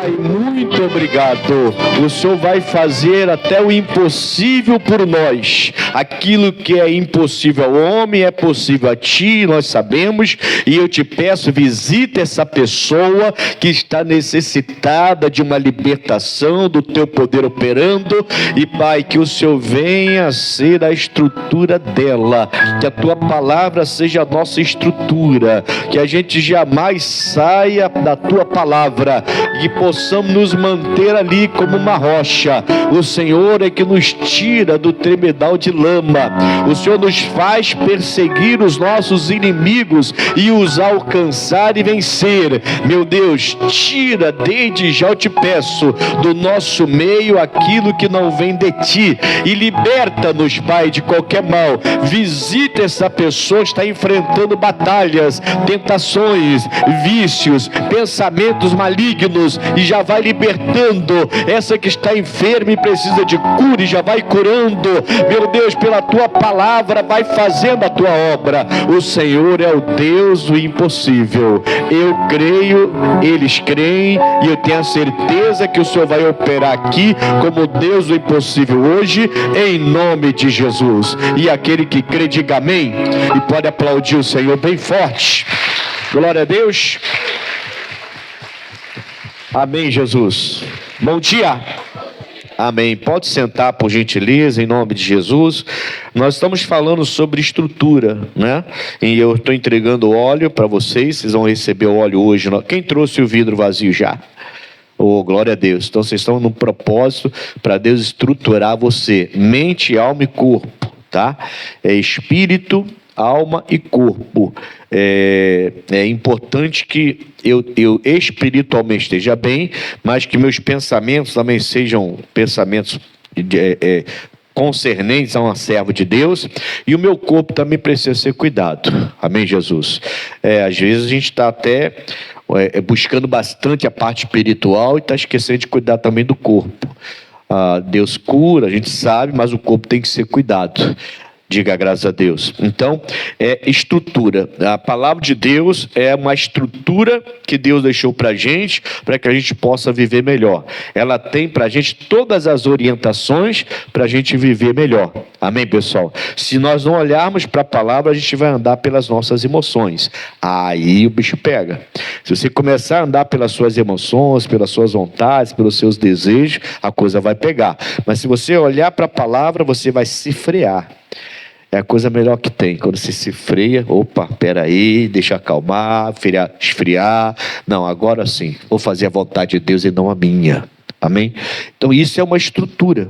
Pai, muito obrigado. O Senhor vai fazer até o impossível por nós. Aquilo que é impossível ao homem é possível a Ti, nós sabemos. E eu te peço, visita essa pessoa que está necessitada de uma libertação do Teu poder operando. E Pai, que o Senhor venha ser a estrutura dela. Que a Tua palavra seja a nossa estrutura. Que a gente jamais saia da Tua palavra. Que possamos nos manter ali como uma rocha. O Senhor é que nos tira do tremedal de lama. O Senhor nos faz perseguir os nossos inimigos e os alcançar e vencer. Meu Deus, tira desde já, eu te peço, do nosso meio aquilo que não vem de Ti e liberta-nos, Pai, de qualquer mal. Visita essa pessoa que está enfrentando batalhas, tentações, vícios, pensamentos malignos, e já vai libertando. Essa que está enferma e precisa de cura, e já vai curando. Meu Deus, pela Tua palavra vai fazendo a Tua obra. O Senhor é o Deus do impossível. Eu creio, eles creem, e eu tenho a certeza que o Senhor vai operar aqui como Deus do impossível hoje, em nome de Jesus. E aquele que crê, diga amém, e pode aplaudir o Senhor bem forte. Glória a Deus. Amém, Jesus. Bom dia. Amém. Pode sentar, por gentileza, em nome de Jesus. Nós estamos falando sobre estrutura, né? E eu estou entregando óleo para vocês. Vocês vão receber o óleo hoje. Quem trouxe o vidro vazio já? Oh, glória a Deus. Então vocês estão no propósito para Deus estruturar você. Mente, alma e corpo, tá? É espírito, alma e corpo. É importante que eu espiritualmente esteja bem, mas que meus pensamentos também sejam pensamentos concernentes a um servo de Deus, e o meu corpo também precisa ser cuidado. Amém, Jesus? Às vezes a gente está até buscando bastante a parte espiritual e está esquecendo de cuidar também do corpo. Deus cura, a gente sabe, mas o corpo tem que ser cuidado. Diga graças a Deus. Então, estrutura. A palavra de Deus é uma estrutura que Deus deixou para a gente, para que a gente possa viver melhor. Ela tem para a gente todas as orientações para a gente viver melhor. Amém, pessoal? Se nós não olharmos para a palavra, a gente vai andar pelas nossas emoções. Aí o bicho pega. Se você começar a andar pelas suas emoções, pelas suas vontades, pelos seus desejos, a coisa vai pegar. Mas se você olhar para a palavra, você vai se frear. É a coisa melhor que tem. Quando você se freia, opa, peraí, deixa acalmar, esfriar. Não, agora sim, vou fazer a vontade de Deus e não a minha. Amém? Então isso é uma estrutura.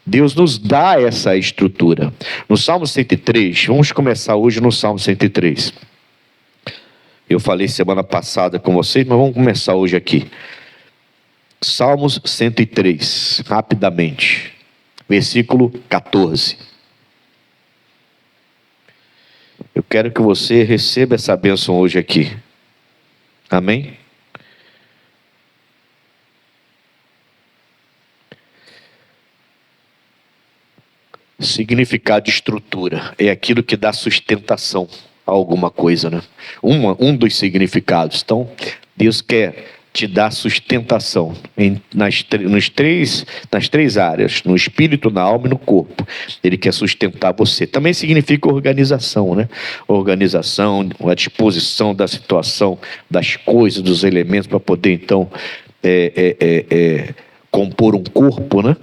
Deus nos dá essa estrutura. No Salmo 103, vamos começar hoje no Salmo 103. Eu falei semana passada com vocês, mas vamos começar hoje aqui. Salmos 103, rapidamente. Versículo 14. Eu quero que você receba essa bênção hoje aqui. Amém? Significado de estrutura é aquilo que dá sustentação a alguma coisa, né? Um dos significados. Então, Deus quer te dar sustentação nas três áreas, no espírito, na alma e no corpo. Ele quer sustentar você. Também significa organização, né? Organização, a disposição da situação, das coisas, dos elementos, para poder, então, compor um corpo, né?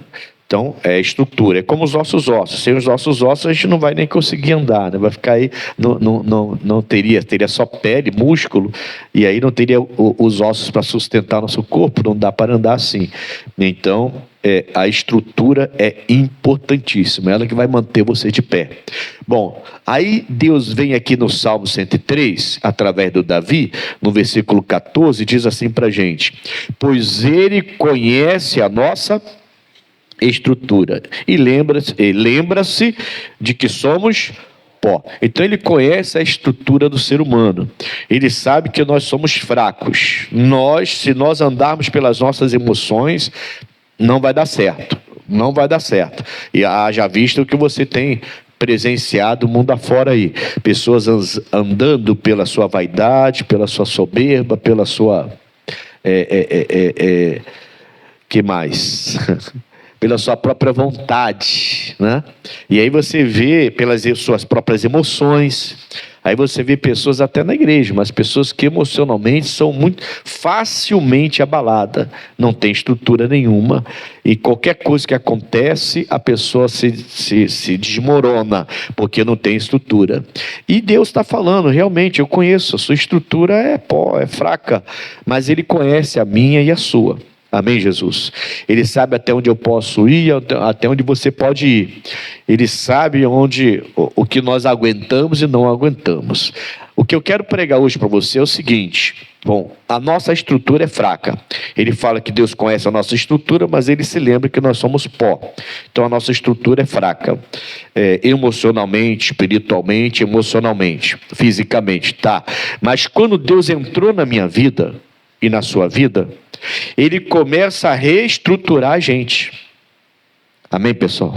Então, é estrutura, é como os nossos ossos. Sem os nossos ossos, a gente não vai nem conseguir andar, né? Vai ficar aí, não teria só pele, músculo, e aí não teria os ossos para sustentar nosso corpo, não dá para andar assim. Então, a estrutura é importantíssima, ela que vai manter você de pé. Bom, aí Deus vem aqui no Salmo 103, através do Davi, no versículo 14, diz assim para a gente: pois Ele conhece a nossa estrutura e lembra-se de que somos pó. Então ele conhece a estrutura do ser humano. Ele sabe que nós somos fracos. Se nós andarmos pelas nossas emoções, não vai dar certo. Não vai dar certo. E haja visto o que você tem presenciado mundo afora aí. Pessoas andando pela sua vaidade, pela sua soberba, pela sua Que mais? Pela sua própria vontade, né? E aí você vê pelas suas próprias emoções. Aí você vê pessoas até na igreja, mas pessoas que emocionalmente são muito facilmente abaladas, não tem estrutura nenhuma, e qualquer coisa que acontece, a pessoa se desmorona, porque não tem estrutura. E Deus está falando, realmente, eu conheço, a sua estrutura é pó, é fraca, mas Ele conhece a minha e a sua. Amém, Jesus? Ele sabe até onde eu posso ir, até onde você pode ir. Ele sabe o que nós aguentamos e não aguentamos. O que eu quero pregar hoje para você é o seguinte: bom, a nossa estrutura é fraca. Ele fala que Deus conhece a nossa estrutura, mas Ele se lembra que nós somos pó. Então a nossa estrutura é fraca. Emocionalmente, espiritualmente, emocionalmente, fisicamente, tá? Mas quando Deus entrou na minha vida e na sua vida, Ele começa a reestruturar a gente. Amém, pessoal?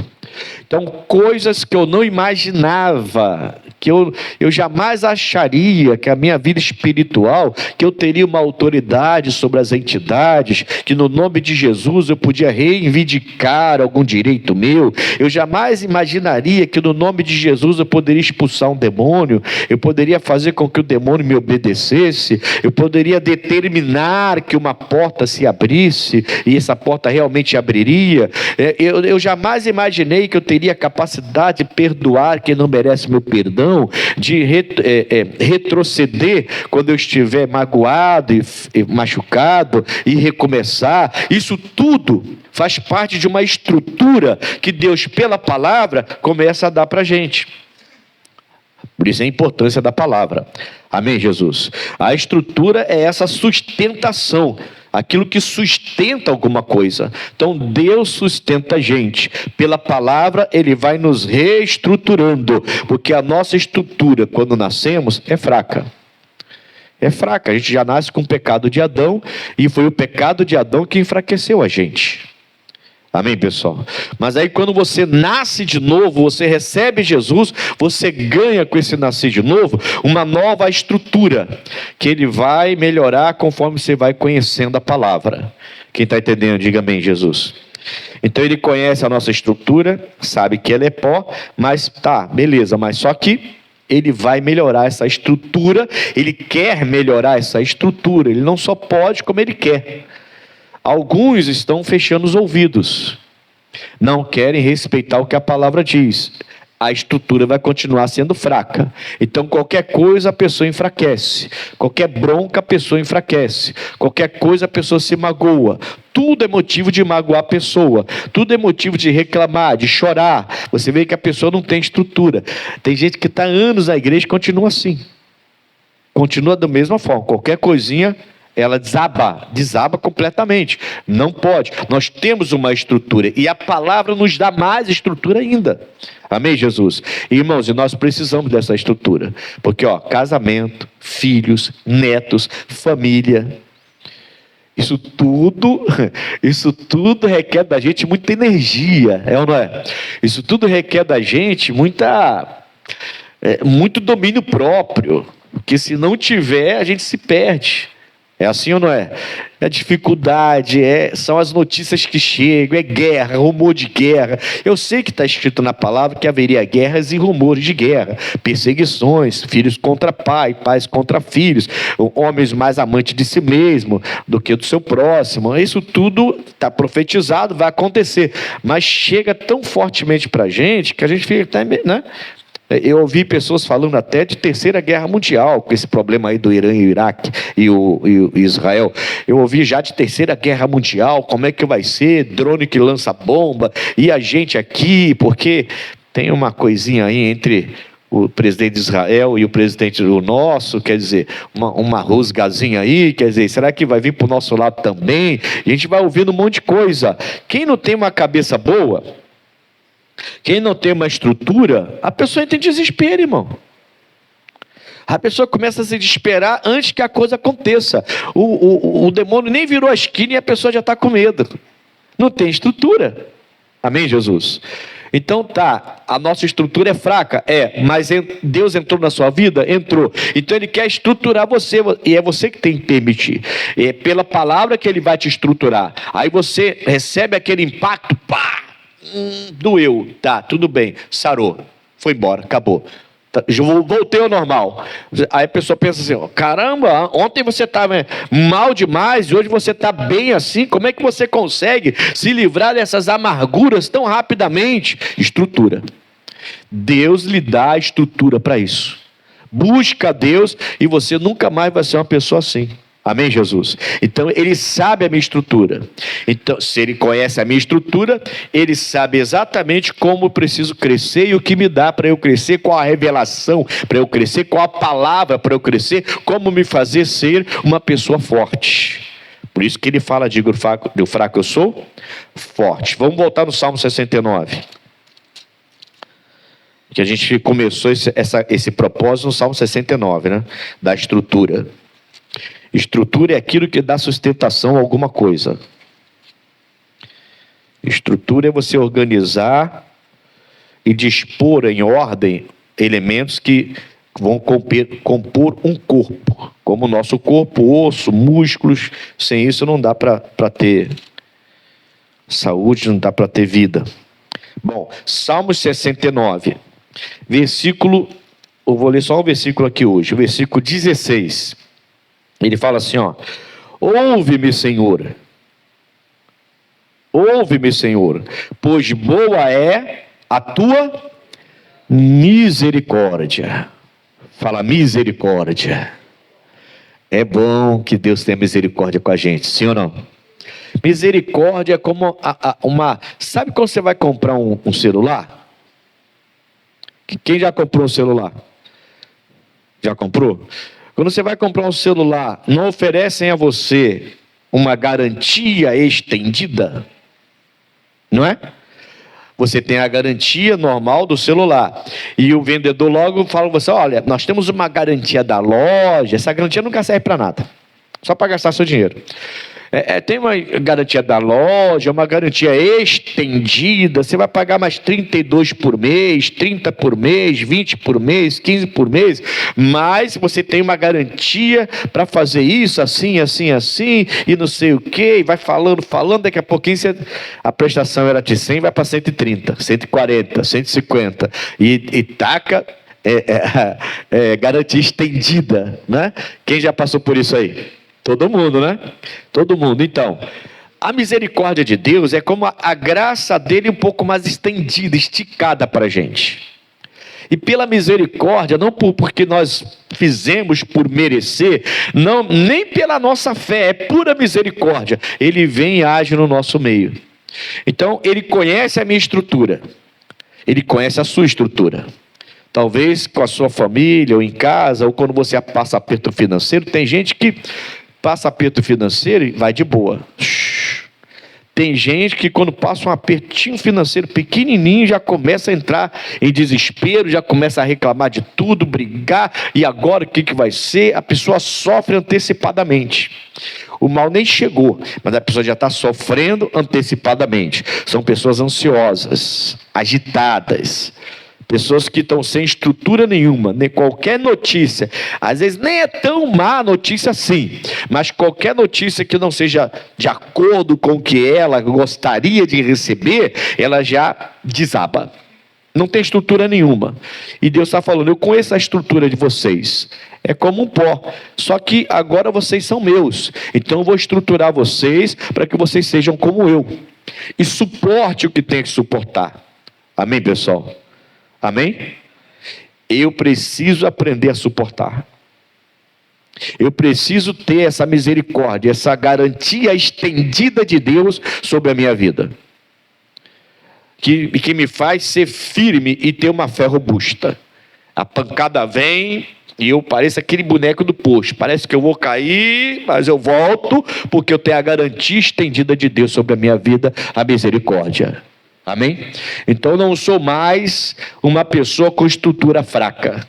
Então, coisas que eu não imaginava, que eu jamais acharia que a minha vida espiritual, que eu teria uma autoridade sobre as entidades, que no nome de Jesus eu podia reivindicar algum direito meu, eu jamais imaginaria que no nome de Jesus eu poderia expulsar um demônio, eu poderia fazer com que o demônio me obedecesse, eu poderia determinar que uma porta se abrisse, e essa porta realmente abriria. Eu jamais imaginei que eu teria a capacidade de perdoar quem não merece meu perdão, de retroceder quando eu estiver magoado e machucado, e recomeçar. Isso tudo faz parte de uma estrutura que Deus, pela palavra, começa a dar para a gente. Por isso a importância da palavra. Amém, Jesus? A estrutura é essa sustentação, aquilo que sustenta alguma coisa. Então Deus sustenta a gente. Pela palavra Ele vai nos reestruturando, porque a nossa estrutura, quando nascemos, é fraca. É fraca. A gente já nasce com o pecado de Adão, e foi o pecado de Adão que enfraqueceu a gente. Amém, pessoal? Mas aí quando você nasce de novo, você recebe Jesus, você ganha com esse nascer de novo uma nova estrutura, que Ele vai melhorar conforme você vai conhecendo a palavra. Quem está entendendo, diga amém, Jesus. Então Ele conhece a nossa estrutura, sabe que ela é pó, mas tá, beleza, mas só que Ele vai melhorar essa estrutura, Ele quer melhorar essa estrutura, Ele não só pode como Ele quer. Alguns estão fechando os ouvidos, não querem respeitar o que a palavra diz. A estrutura vai continuar sendo fraca. Então qualquer coisa a pessoa enfraquece, qualquer bronca a pessoa enfraquece, qualquer coisa a pessoa se magoa. Tudo é motivo de magoar a pessoa, tudo é motivo de reclamar, de chorar. Você vê que a pessoa não tem estrutura. Tem gente que está há anos na igreja e continua assim, continua da mesma forma, qualquer coisinha ela desaba completamente. Não pode. Nós temos uma estrutura, e a palavra nos dá mais estrutura ainda. Amém, Jesus? Irmãos, e nós precisamos dessa estrutura, porque casamento, filhos, netos, família, isso tudo requer da gente muita energia, é ou não é? Isso tudo requer da gente muito domínio próprio, porque se não tiver, a gente se perde. É assim ou não é? É dificuldade, são as notícias que chegam, é guerra, rumor de guerra. Eu sei que está escrito na palavra que haveria guerras e rumores de guerra, perseguições, filhos contra pai, pais contra filhos, homens mais amantes de si mesmo do que do seu próximo. Isso tudo está profetizado, vai acontecer, mas chega tão fortemente para a gente que a gente fica até, né? Eu ouvi pessoas falando até de terceira guerra mundial, com esse problema aí do Irã e o Iraque e o Israel. Eu ouvi já de terceira guerra mundial, como é que vai ser, drone que lança bomba, e a gente aqui, porque tem uma coisinha aí entre o presidente de Israel e o presidente do nosso, quer dizer, uma rusgazinha aí, quer dizer, será que vai vir para o nosso lado também? E a gente vai ouvindo um monte de coisa. Quem não tem uma cabeça boa, quem não tem uma estrutura, a pessoa entra em desespero, irmão. A pessoa começa a se desesperar antes que a coisa aconteça. O demônio nem virou a esquina e a pessoa já está com medo. Não tem estrutura. Amém, Jesus? Então tá, a nossa estrutura é fraca, mas Deus entrou na sua vida? Entrou. Então Ele quer estruturar você, e é você que tem que permitir. É pela palavra que Ele vai te estruturar. Aí você recebe aquele impacto, pá, doeu, tá, tudo bem, sarou, foi embora, acabou. Voltei ao normal. Aí a pessoa pensa assim: caramba, ontem você estava mal demais e hoje você está bem assim. Como é que você consegue se livrar dessas amarguras tão rapidamente? Estrutura. Deus lhe dá a estrutura para isso. Busca a Deus e você nunca mais vai ser uma pessoa assim. Amém, Jesus? Então, Ele sabe a minha estrutura. Então, se Ele conhece a minha estrutura, Ele sabe exatamente como eu preciso crescer e o que me dá para eu crescer, qual a revelação para eu crescer, qual a palavra para eu crescer, como me fazer ser uma pessoa forte. Por isso que Ele fala, digo, do fraco eu sou forte. Vamos voltar no Salmo 69. Que a gente começou esse propósito no Salmo 69, né? Da estrutura. Estrutura é aquilo que dá sustentação a alguma coisa. Estrutura é você organizar e dispor em ordem elementos que vão compor um corpo. Como o nosso corpo, osso, músculos. Sem isso não dá para ter saúde, não dá para ter vida. Bom, Salmo 69, versículo, eu vou ler só um versículo aqui hoje, o versículo 16. Ele fala assim, ouve-me, Senhor, pois boa é a tua misericórdia. Fala misericórdia. É bom que Deus tenha misericórdia com a gente, sim ou não? Misericórdia é como sabe quando você vai comprar um celular? Quem já comprou um celular? Já comprou? Quando você vai comprar um celular, não oferecem a você uma garantia estendida? Não é? Você tem a garantia normal do celular. E o vendedor logo fala para você: olha, nós temos uma garantia da loja. Essa garantia nunca serve para nada. Só para gastar seu dinheiro. Tem uma garantia da loja, uma garantia estendida. Você vai pagar mais 32 por mês, 30 por mês, 20 por mês, 15 por mês. Mas você tem uma garantia para fazer isso, assim, assim, assim, e não sei o quê. E vai falando. Daqui a pouquinho a prestação era de 100, vai para 130, 140, 150. E taca garantia estendida, né? Quem já passou por isso aí? Todo mundo, né? Todo mundo. Então, a misericórdia de Deus é como a graça dele um pouco mais estendida, esticada para a gente. E pela misericórdia, não porque nós fizemos por merecer, não, nem pela nossa fé, é pura misericórdia. Ele vem e age no nosso meio. Então, Ele conhece a minha estrutura. Ele conhece a sua estrutura. Talvez com a sua família, ou em casa, ou quando você passa aperto financeiro. Tem gente que passa aperto financeiro e vai de boa. Tem gente que quando passa um apertinho financeiro pequenininho já começa a entrar em desespero, já começa a reclamar de tudo, brigar, e agora o que vai ser? A pessoa sofre antecipadamente. O mal nem chegou, mas a pessoa já está sofrendo antecipadamente. São pessoas ansiosas, agitadas, pessoas que estão sem estrutura nenhuma, nem qualquer notícia, às vezes nem é tão má notícia assim, mas qualquer notícia que não seja de acordo com o que ela gostaria de receber, ela já desaba. Não tem estrutura nenhuma. E Deus está falando: eu conheço a estrutura de vocês. É como um pó. Só que agora vocês são meus. Então eu vou estruturar vocês para que vocês sejam como eu. E suporte o que tem que suportar. Amém, pessoal? Amém? Eu preciso aprender a suportar. Eu preciso ter essa misericórdia, essa garantia estendida de Deus sobre a minha vida. Que me faz ser firme e ter uma fé robusta. A pancada vem e eu pareço aquele boneco do posto. Parece que eu vou cair, mas eu volto, porque eu tenho a garantia estendida de Deus sobre a minha vida, a misericórdia. Amém? Então não sou mais uma pessoa com estrutura fraca.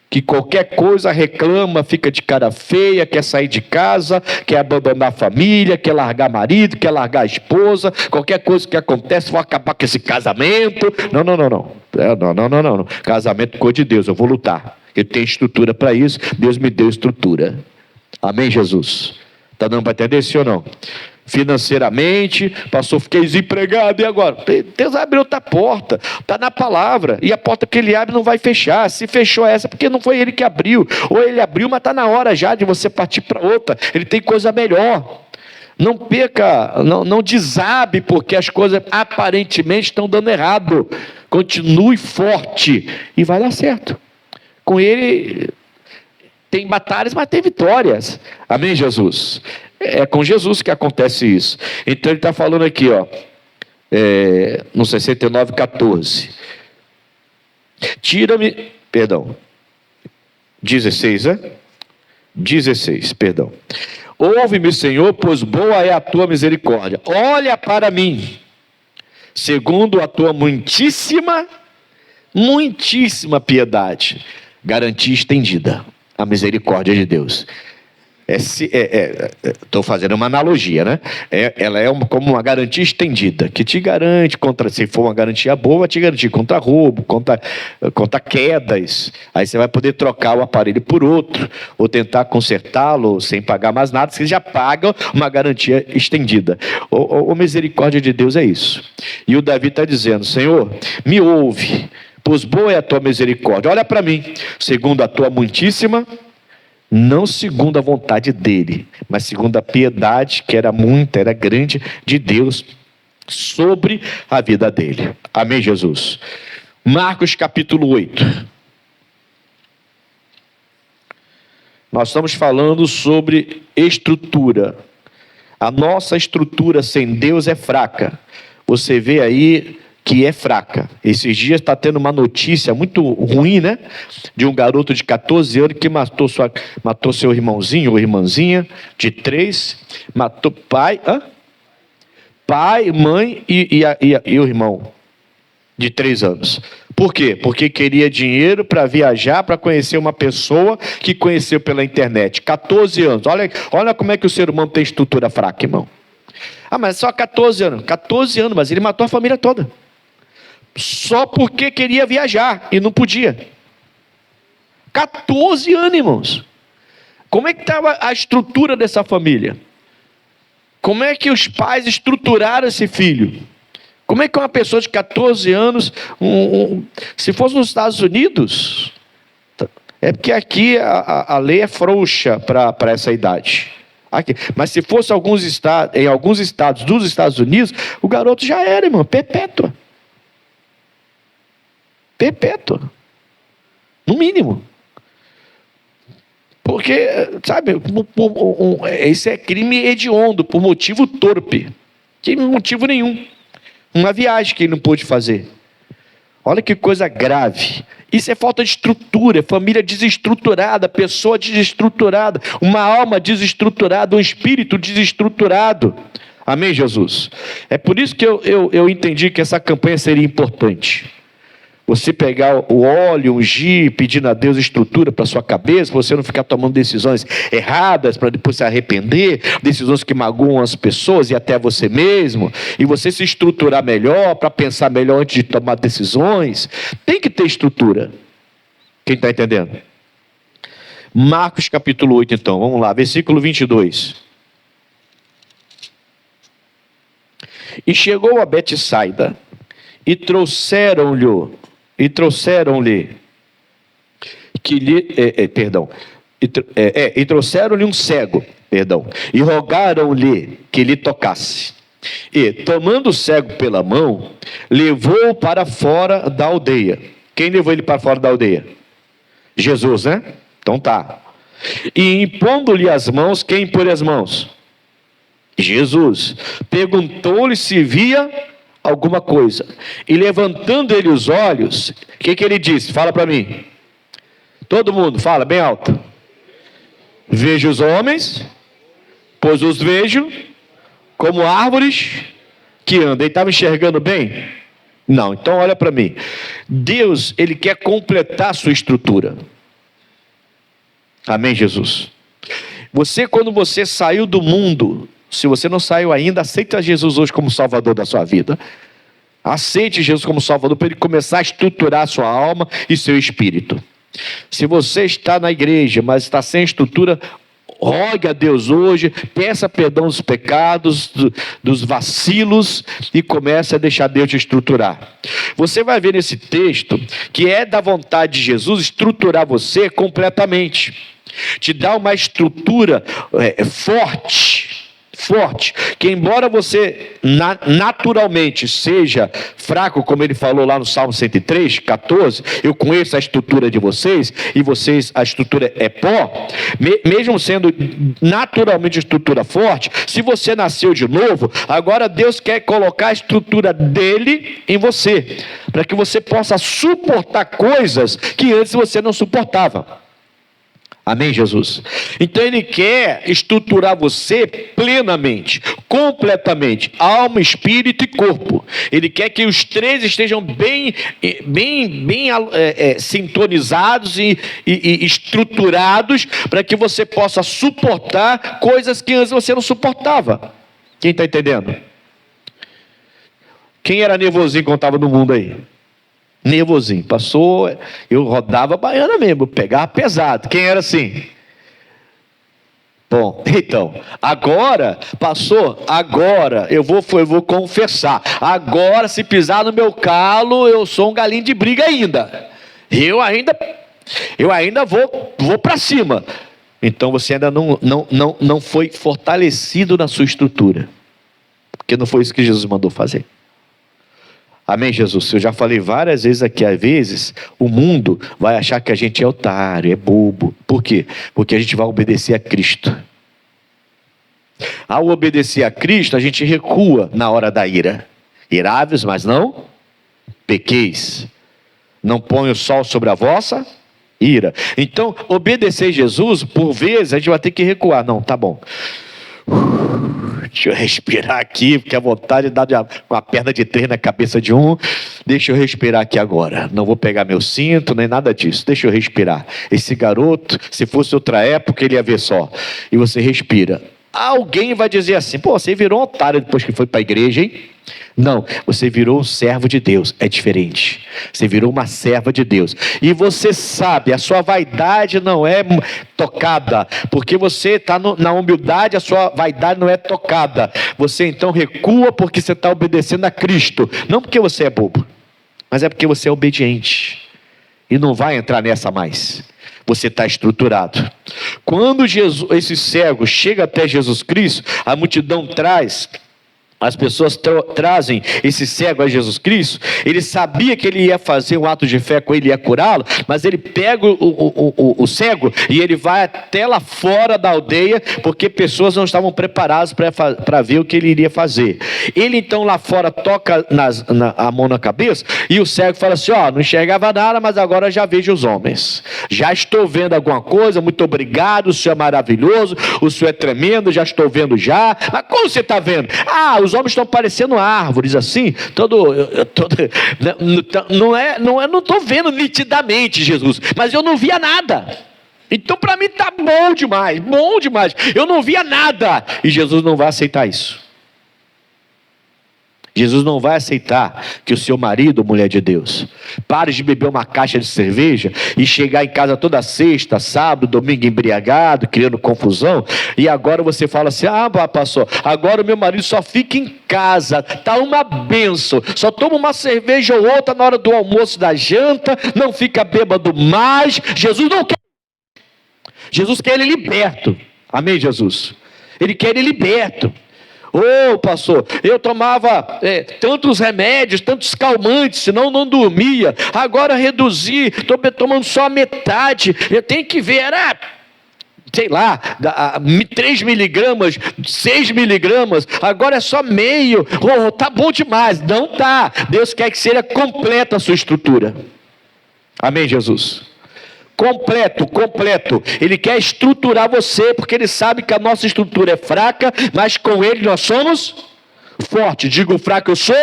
que qualquer coisa reclama, fica de cara feia, quer sair de casa, quer abandonar a família, quer largar marido, quer largar a esposa, qualquer coisa que acontece, vou acabar com esse casamento. Não. Não. Casamento coisa de Deus, eu vou lutar. Eu tenho estrutura para isso, Deus me deu estrutura. Amém, Jesus? Está dando para entender sim ou não? Financeiramente, pastor, fiquei desempregado, e agora? Deus abriu outra porta, está na palavra, e a porta que ele abre não vai fechar. Se fechou essa, porque não foi ele que abriu, ou ele abriu, mas está na hora já de você partir para outra. Ele tem coisa melhor. Não perca, não desabe, porque as coisas aparentemente estão dando errado. Continue forte e vai dar certo. Com ele tem batalhas, mas tem vitórias. Amém, Jesus? É com Jesus que acontece isso. Então ele está falando aqui, ó, no 69:14. Tira-me, perdão, 16, 16, perdão. Ouve-me, Senhor, pois boa é a tua misericórdia. Olha para mim, segundo a tua muitíssima piedade. Garantia estendida, a misericórdia de Deus. Estou fazendo uma analogia, né? Ela é como uma garantia estendida, que te garante contra, se for uma garantia boa, vai te garantir contra roubo, contra quedas. Aí você vai poder trocar o aparelho por outro, ou tentar consertá-lo sem pagar mais nada, você já paga uma garantia estendida. A misericórdia de Deus é isso. E o Davi está dizendo: Senhor, me ouve, pois boa é a tua misericórdia. Olha para mim, segundo a tua muitíssima, não segundo a vontade dele, mas segundo a piedade, que era muita, era grande, de Deus sobre a vida dele. Amém, Jesus? Marcos capítulo 8. Nós estamos falando sobre estrutura. A nossa estrutura sem Deus é fraca. Você vê aí que é fraca. Esses dias está tendo uma notícia muito ruim, né? De um garoto de 14 anos que matou seu irmãozinho ou irmãzinha de 3, matou pai, mãe e o irmão de 3 anos. Por quê? Porque queria dinheiro para viajar, para conhecer uma pessoa que conheceu pela internet. 14 anos. Olha como é que o ser humano tem estrutura fraca, irmão. Mas só 14 anos. 14 anos, mas ele matou a família toda. Só porque queria viajar e não podia. 14 anos, irmãos. Como é que estava a estrutura dessa família? Como é que os pais estruturaram esse filho? Como é que uma pessoa de 14 anos, se fosse nos Estados Unidos, é porque aqui a lei é frouxa para essa idade. Aqui. Mas se fosse em alguns estados dos Estados Unidos, o garoto já era, irmão, perpétua. Perpétua. No mínimo. Porque, sabe, esse é crime hediondo, por motivo torpe. Que motivo nenhum. Uma viagem que ele não pôde fazer. Olha que coisa grave. Isso é falta de estrutura, família desestruturada, pessoa desestruturada, uma alma desestruturada, um espírito desestruturado. Amém, Jesus? É por isso que eu entendi que essa campanha seria importante. Você pegar o óleo, ungir, pedindo a Deus estrutura para a sua cabeça, você não ficar tomando decisões erradas para depois se arrepender, decisões que magoam as pessoas e até você mesmo, e você se estruturar melhor, para pensar melhor antes de tomar decisões. Tem que ter estrutura. Quem está entendendo? Marcos capítulo 8, então, vamos lá, versículo 22. E chegou a Betsaida, e trouxeram-lhe trouxeram-lhe um cego, e rogaram-lhe que lhe tocasse. E, tomando o cego pela mão, levou-o para fora da aldeia. Quem levou ele para fora da aldeia? Jesus, né? Então tá. E impondo-lhe as mãos, quem impôs as mãos? Jesus. Perguntou-lhe se via alguma coisa. E levantando ele os olhos, o que ele disse? Fala para mim. Todo mundo, fala bem alto. Vejo os homens, pois os vejo como árvores que andam. Ele estava enxergando bem? Não, então olha para mim. Deus, ele quer completar a sua estrutura. Amém, Jesus? Você, quando você saiu do mundo, se você não saiu ainda, aceita Jesus hoje como Salvador da sua vida. Aceite Jesus como Salvador para Ele começar a estruturar a sua alma e seu espírito. Se você está na igreja, mas está sem estrutura, rogue a Deus hoje, peça perdão dos pecados, dos vacilos e comece a deixar Deus te estruturar. Você vai ver nesse texto que é da vontade de Jesus estruturar você completamente, te dar uma estrutura forte, que embora você naturalmente seja fraco, como ele falou lá no Salmo 103, 14, eu conheço a estrutura de vocês, e vocês, a estrutura é pó, mesmo sendo naturalmente estrutura forte, se você nasceu de novo, agora Deus quer colocar a estrutura dele em você, para que você possa suportar coisas que antes você não suportava. Amém, Jesus? Então Ele quer estruturar você plenamente, completamente, alma, espírito e corpo. Ele quer que os três estejam bem sintonizados e estruturados para que você possa suportar coisas que antes você não suportava. Quem está entendendo? Quem era nervosinho quando estava no mundo aí? Nervosinho, passou, eu rodava a baiana mesmo, eu pegava pesado. Quem era assim? Bom, então, agora, passou, agora, eu vou confessar, agora se pisar no meu calo, eu sou um galinho de briga ainda. Eu ainda vou para cima. Então você ainda não foi fortalecido na sua estrutura, porque não foi isso que Jesus mandou fazer. Amém, Jesus? Eu já falei várias vezes aqui, às vezes, o mundo vai achar que a gente é otário, é bobo. Por quê? Porque a gente vai obedecer a Cristo. Ao obedecer a Cristo, a gente recua na hora da ira. Iráveis, mas não pequeis. Não põe o sol sobre a vossa ira. Então, obedecer Jesus, por vezes, a gente vai ter que recuar. Não, tá bom. Deixa eu respirar aqui, porque a vontade dá com a perna de 3 na cabeça de um. Deixa eu respirar aqui agora. Não vou pegar meu cinto, nem nada disso. Deixa eu respirar. Esse garoto, se fosse outra época, ele ia ver só. E você respira. Alguém vai dizer assim: pô, você virou um otário depois que foi para a igreja, hein? Não, você virou um servo de Deus. É diferente. Você virou uma serva de Deus. E você sabe, a sua vaidade não é tocada, porque você está na humildade, a sua vaidade não é tocada. Você então recua porque você está obedecendo a Cristo. Não porque você é bobo, mas é porque você é obediente. E não vai entrar nessa mais. Você está estruturado. Quando esse cego chega até Jesus Cristo, a multidão traz... As pessoas trazem esse cego a Jesus Cristo. Ele sabia que ele ia fazer um ato de fé com ele, ia curá-lo, mas ele pega o cego e ele vai até lá fora da aldeia, porque pessoas não estavam preparadas para ver o que ele iria fazer. Ele então lá fora toca a mão na cabeça e o cego fala assim: ó, não enxergava nada, mas agora já vejo os homens. Já estou vendo alguma coisa, muito obrigado, o Senhor é maravilhoso, o Senhor é tremendo, já estou vendo já. Mas como você está vendo? Os homens estão parecendo árvores assim, não estou vendo nitidamente, Jesus, mas eu não via nada. Então para mim está bom demais, eu não via nada. E Jesus não vai aceitar isso. Jesus não vai aceitar que o seu marido, mulher de Deus, pare de beber uma caixa de cerveja e chegar em casa toda sexta, sábado, domingo embriagado, criando confusão, e agora você fala assim: pastor, agora o meu marido só fica em casa, está uma bênção, só toma uma cerveja ou outra na hora do almoço, da janta, não fica bêbado mais. Jesus não quer. Jesus quer ele liberto. Amém, Jesus? Ele quer ele liberto. Pastor, eu tomava tantos remédios, tantos calmantes, senão não dormia. Agora reduzi, estou tomando só a metade. Eu tenho que ver, sei lá, 3 miligramas, 6 miligramas, agora é só meio. Tá bom demais. Não tá. Deus quer que seja completa a sua estrutura. Amém, Jesus? Completo. Ele quer estruturar você, porque Ele sabe que a nossa estrutura é fraca, mas com Ele nós somos fortes. Digo fraco, eu sou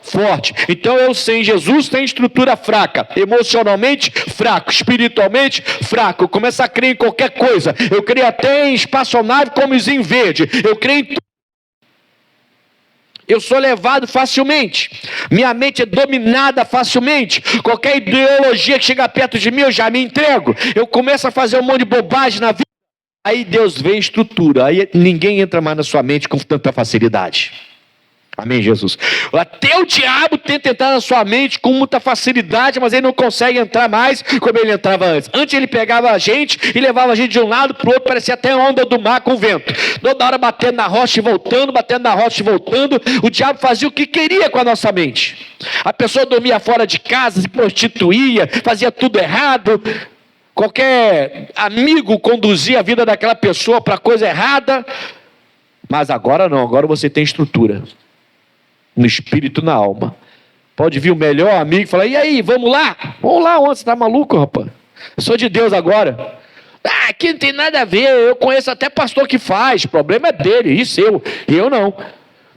forte. Então eu sem Jesus tenho estrutura fraca, emocionalmente fraco, espiritualmente fraco. Eu começo a crer em qualquer coisa. Eu creio até em espaçonave como em verde. Eu creio em tudo. Eu sou levado facilmente. Minha mente é dominada facilmente. Qualquer ideologia que chega perto de mim, eu já me entrego. Eu começo a fazer um monte de bobagem na vida. Aí Deus vê estrutura. Aí ninguém entra mais na sua mente com tanta facilidade. Amém, Jesus? Até o diabo tenta entrar na sua mente com muita facilidade, mas ele não consegue entrar mais como ele entrava antes. Antes ele pegava a gente e levava a gente de um lado para o outro, parecia até onda do mar com vento. Toda hora batendo na rocha e voltando, batendo na rocha e voltando. O diabo fazia o que queria com a nossa mente. A pessoa dormia fora de casa, se prostituía, fazia tudo errado. Qualquer amigo conduzia a vida daquela pessoa para coisa errada. Mas agora não, agora você tem estrutura. No espírito, na alma. Pode vir o melhor amigo e falar: e aí, vamos lá? Vamos lá, onde? Você está maluco, rapaz? Eu sou de Deus agora. Ah, aqui não tem nada a ver, eu conheço até pastor que faz, o problema é dele, isso eu não.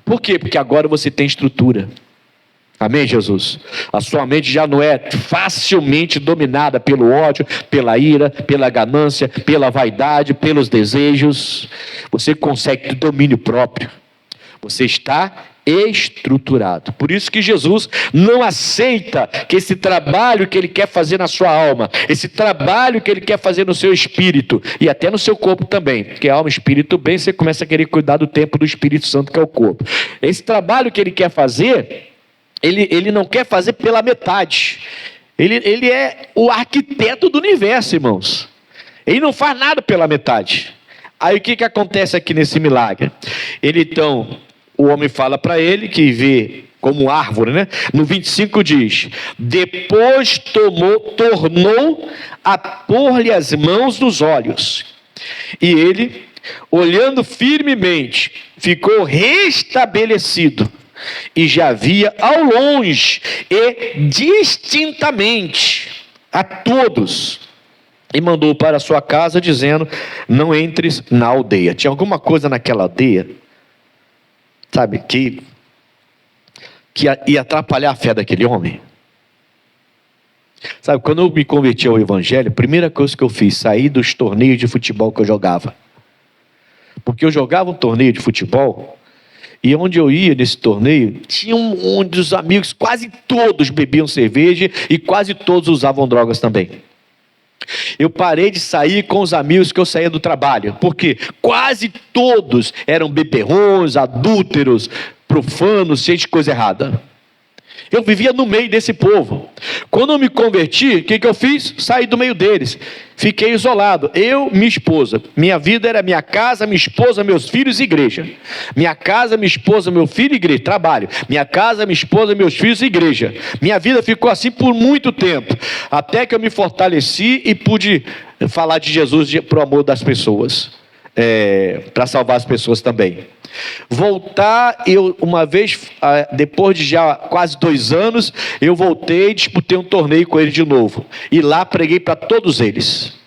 Por quê? Porque agora você tem estrutura. Amém, Jesus? A sua mente já não é facilmente dominada pelo ódio, pela ira, pela ganância, pela vaidade, pelos desejos. Você consegue ter domínio próprio. Você está estruturado. Por isso que Jesus não aceita que esse trabalho que Ele quer fazer na sua alma, esse trabalho que Ele quer fazer no seu espírito e até no seu corpo também, porque alma e espírito bem, você começa a querer cuidar do templo do Espírito Santo que é o corpo. Esse trabalho que Ele quer fazer, Ele não quer fazer pela metade. Ele é o arquiteto do universo, irmãos. Ele não faz nada pela metade. Aí o que acontece aqui nesse milagre? O homem fala para ele que vê como árvore, né? No 25 diz: depois tornou a pôr-lhe as mãos nos olhos. E ele, olhando firmemente, ficou restabelecido. E já via ao longe e distintamente a todos. E mandou para a sua casa dizendo: não entres na aldeia. Tinha alguma coisa naquela aldeia, sabe, que ia atrapalhar a fé daquele homem. Sabe, quando eu me converti ao evangelho, a primeira coisa que eu fiz, sair dos torneios de futebol que eu jogava. Porque eu jogava um torneio de futebol, e onde eu ia nesse torneio, tinha um dos amigos, quase todos bebiam cerveja, e quase todos usavam drogas também. Eu parei de sair com os amigos que eu saía do trabalho, porque quase todos eram beberrões, adúlteros, profanos, cheios de coisa errada. Eu vivia no meio desse povo. Quando eu me converti, o que eu fiz? Saí do meio deles. Fiquei isolado. Eu, minha esposa. Minha vida era minha casa, minha esposa, meus filhos e igreja. Minha casa, minha esposa, meu filho e igreja. Trabalho. Minha casa, minha esposa, meus filhos e igreja. Minha vida ficou assim por muito tempo. Até que eu me fortaleci e pude falar de Jesus para o amor das pessoas. Para salvar as pessoas também. Voltar, eu uma vez, depois de já quase 2 anos, eu voltei e disputei um torneio com ele de novo. E lá preguei para todos eles.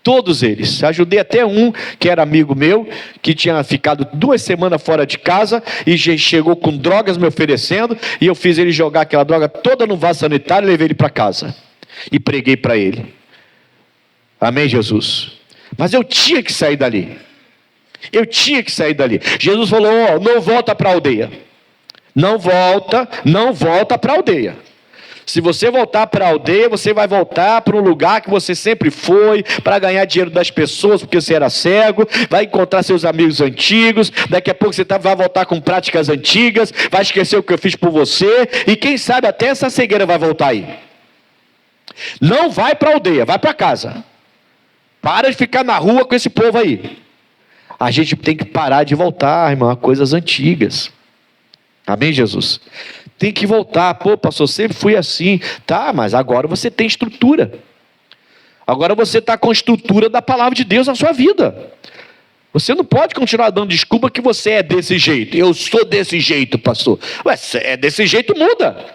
Todos eles. Ajudei até um que era amigo meu, que tinha ficado 2 semanas fora de casa e chegou com drogas me oferecendo, e eu fiz ele jogar aquela droga toda no vaso sanitário e levei ele para casa. E preguei para ele. Amém, Jesus? Mas eu tinha que sair dali. Eu tinha que sair dali. Jesus falou: não volta para a aldeia. Não volta para a aldeia. Se você voltar para a aldeia, você vai voltar para um lugar que você sempre foi, para ganhar dinheiro das pessoas, porque você era cego, vai encontrar seus amigos antigos, daqui a pouco você vai voltar com práticas antigas, vai esquecer o que eu fiz por você, e quem sabe até essa cegueira vai voltar aí. Não vai para a aldeia, vai para casa. Para de ficar na rua com esse povo aí. A gente tem que parar de voltar, irmão, a coisas antigas. Amém, Jesus? Tem que voltar. Pô, pastor, sempre fui assim. Tá, mas agora você tem estrutura. Agora você está com a estrutura da palavra de Deus na sua vida. Você não pode continuar dando desculpa que você é desse jeito. Eu sou desse jeito, pastor. Ué, se é desse jeito, muda.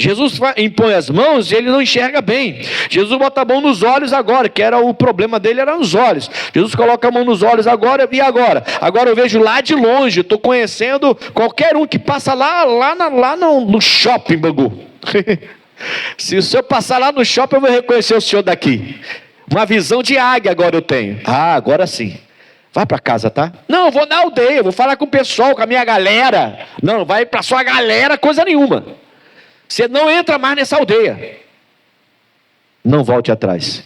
Jesus impõe as mãos e ele não enxerga bem. Jesus bota a mão nos olhos agora, que era o problema dele, era nos olhos. Jesus coloca a mão nos olhos agora, e agora? Agora eu vejo lá de longe, estou conhecendo qualquer um que passa lá no shopping, Bangu. Se o senhor passar lá no shopping, eu vou reconhecer o senhor daqui. Uma visão de águia agora eu tenho. Ah, agora sim. Vai para casa, tá? Não, eu vou na aldeia, vou falar com o pessoal, com a minha galera. Não, vai para sua galera, coisa nenhuma. Você não entra mais nessa aldeia. Não volte atrás.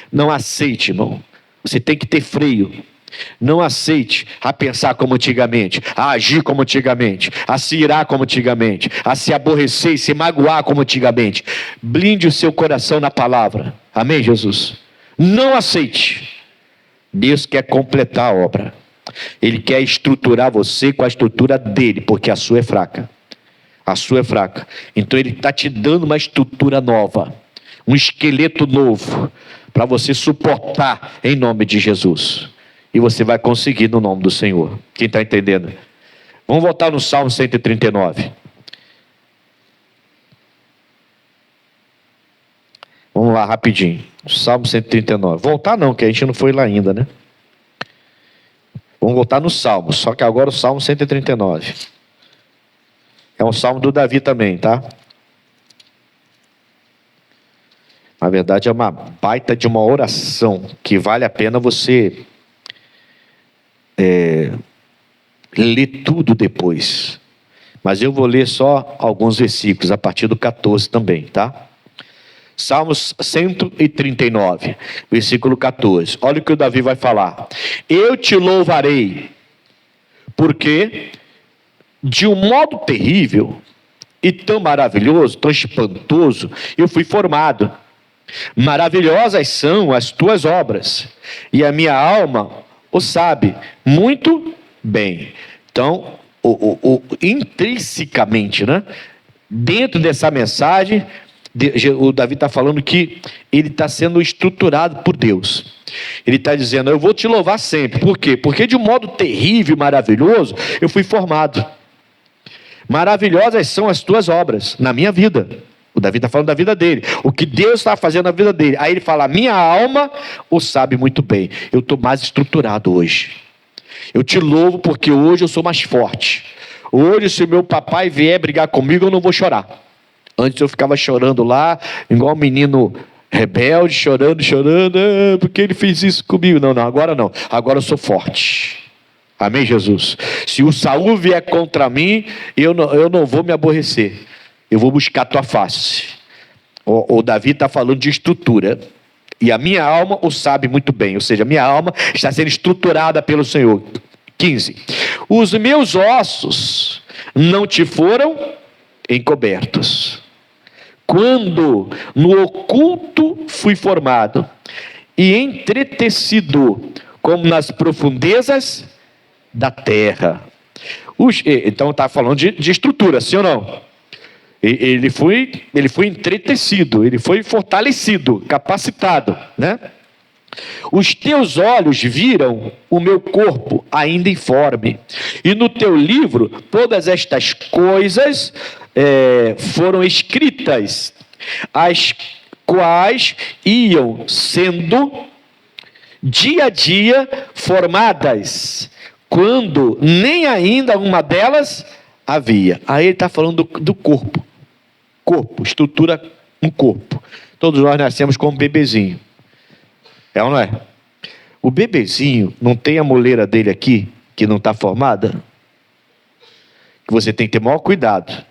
Não aceite, irmão. Você tem que ter freio. Não aceite a pensar como antigamente, a agir como antigamente, a se irar como antigamente, a se aborrecer e se magoar como antigamente. Blinde o seu coração na palavra. Amém, Jesus? Não aceite. Deus quer completar a obra. Ele quer estruturar você com a estrutura dele, porque a sua é fraca. A sua é fraca. Então ele está te dando uma estrutura nova, um esqueleto novo, para você suportar em nome de Jesus. E você vai conseguir no nome do Senhor. Quem está entendendo? Vamos voltar no Salmo 139. Vamos lá, rapidinho. Salmo 139. Voltar não, que a gente não foi lá ainda, né? Vamos voltar no Salmo, só que agora o Salmo 139. É um Salmo do Davi também, tá? Na verdade é uma baita de uma oração, que vale a pena você ler tudo depois. Mas eu vou ler só alguns versículos, a partir do 14 também, tá? Salmos 139, versículo 14. Olha o que o Davi vai falar. Eu te louvarei, porque de um modo terrível e tão maravilhoso, tão espantoso, eu fui formado. Maravilhosas são as tuas obras, e a minha alma o sabe muito bem. Então, intrinsecamente, né? Dentro dessa mensagem, o Davi está falando que ele está sendo estruturado por Deus. Ele está dizendo, eu vou te louvar sempre. Por quê? Porque de um modo terrível e maravilhoso, eu fui formado. Maravilhosas são as tuas obras na minha vida. O Davi está falando da vida dele. O que Deus está fazendo na vida dele. Aí ele fala, minha alma o sabe muito bem. Eu estou mais estruturado hoje. Eu te louvo porque hoje eu sou mais forte. Hoje, se meu papai vier brigar comigo, eu não vou chorar. Antes eu ficava chorando lá, igual um menino rebelde, chorando, porque ele fez isso comigo. Não, agora não. Agora eu sou forte. Amém, Jesus? Se o Saul vier contra mim, eu não vou me aborrecer. Eu vou buscar a tua face. O Davi está falando de estrutura. E a minha alma o sabe muito bem. Ou seja, a minha alma está sendo estruturada pelo Senhor. 15. Os meus ossos não te foram encobertos, quando no oculto fui formado e entretecido como nas profundezas da terra. Então está falando de estrutura, sim ou não? Ele foi entretecido, ele foi fortalecido, capacitado, né? Os teus olhos viram o meu corpo ainda informe, e no teu livro todas estas coisas foram escritas, as quais iam sendo dia a dia formadas, quando nem ainda uma delas havia. Aí ele está falando do corpo. Corpo, estrutura um corpo. Todos nós nascemos como bebezinho. É ou não é? O bebezinho não tem a moleira dele aqui, que não está formada? Que você tem que ter maior cuidado.